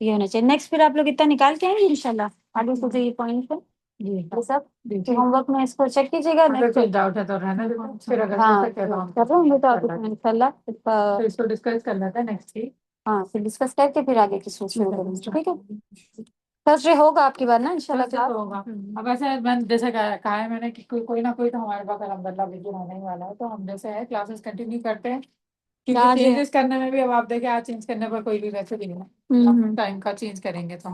یہ ہونا چاہیے. نیکسٹ پھر آپ لوگ اتنا نکال کے آئیں گے انشاءاللہ آگے سے یہ پوائنٹ پہ یہ سب ہوم ورک میں اس کو چیک کیجیے گا. ڈاؤٹ ہے تو رہنا دیتا ہوں, پھر اگر ہاں کر رہا ہوں کر رہے ہوں گے تو آپ انشاءاللہ پھر اس کو ڈسکس کر لیتے ہیں نیکسٹ ویک. ہاں پھر ڈسکس کر کے پھر آگے کی سوچ شروع کریں گے, ٹھیک ہے. تھرسڈے ہوگا آپ کی بار نا انشاءاللہ. ہوگا. اب ایسے میں جیسے کہا ہے میں نے کہ کوئی نہ کوئی تو ہمارے پاس الحمدللہ ویڈیو ہونے ہی والا ہے, تو ہم جیسے ہے کلاسز کنٹینیو کرتے ہیں, کیونکہ چینجز کرنے میں بھی اب آپ دیکھیں آج چینج کرنے پر کوئی بھی ویسے بھی نہیں ہے, ٹائم کا چینج کریں گے تو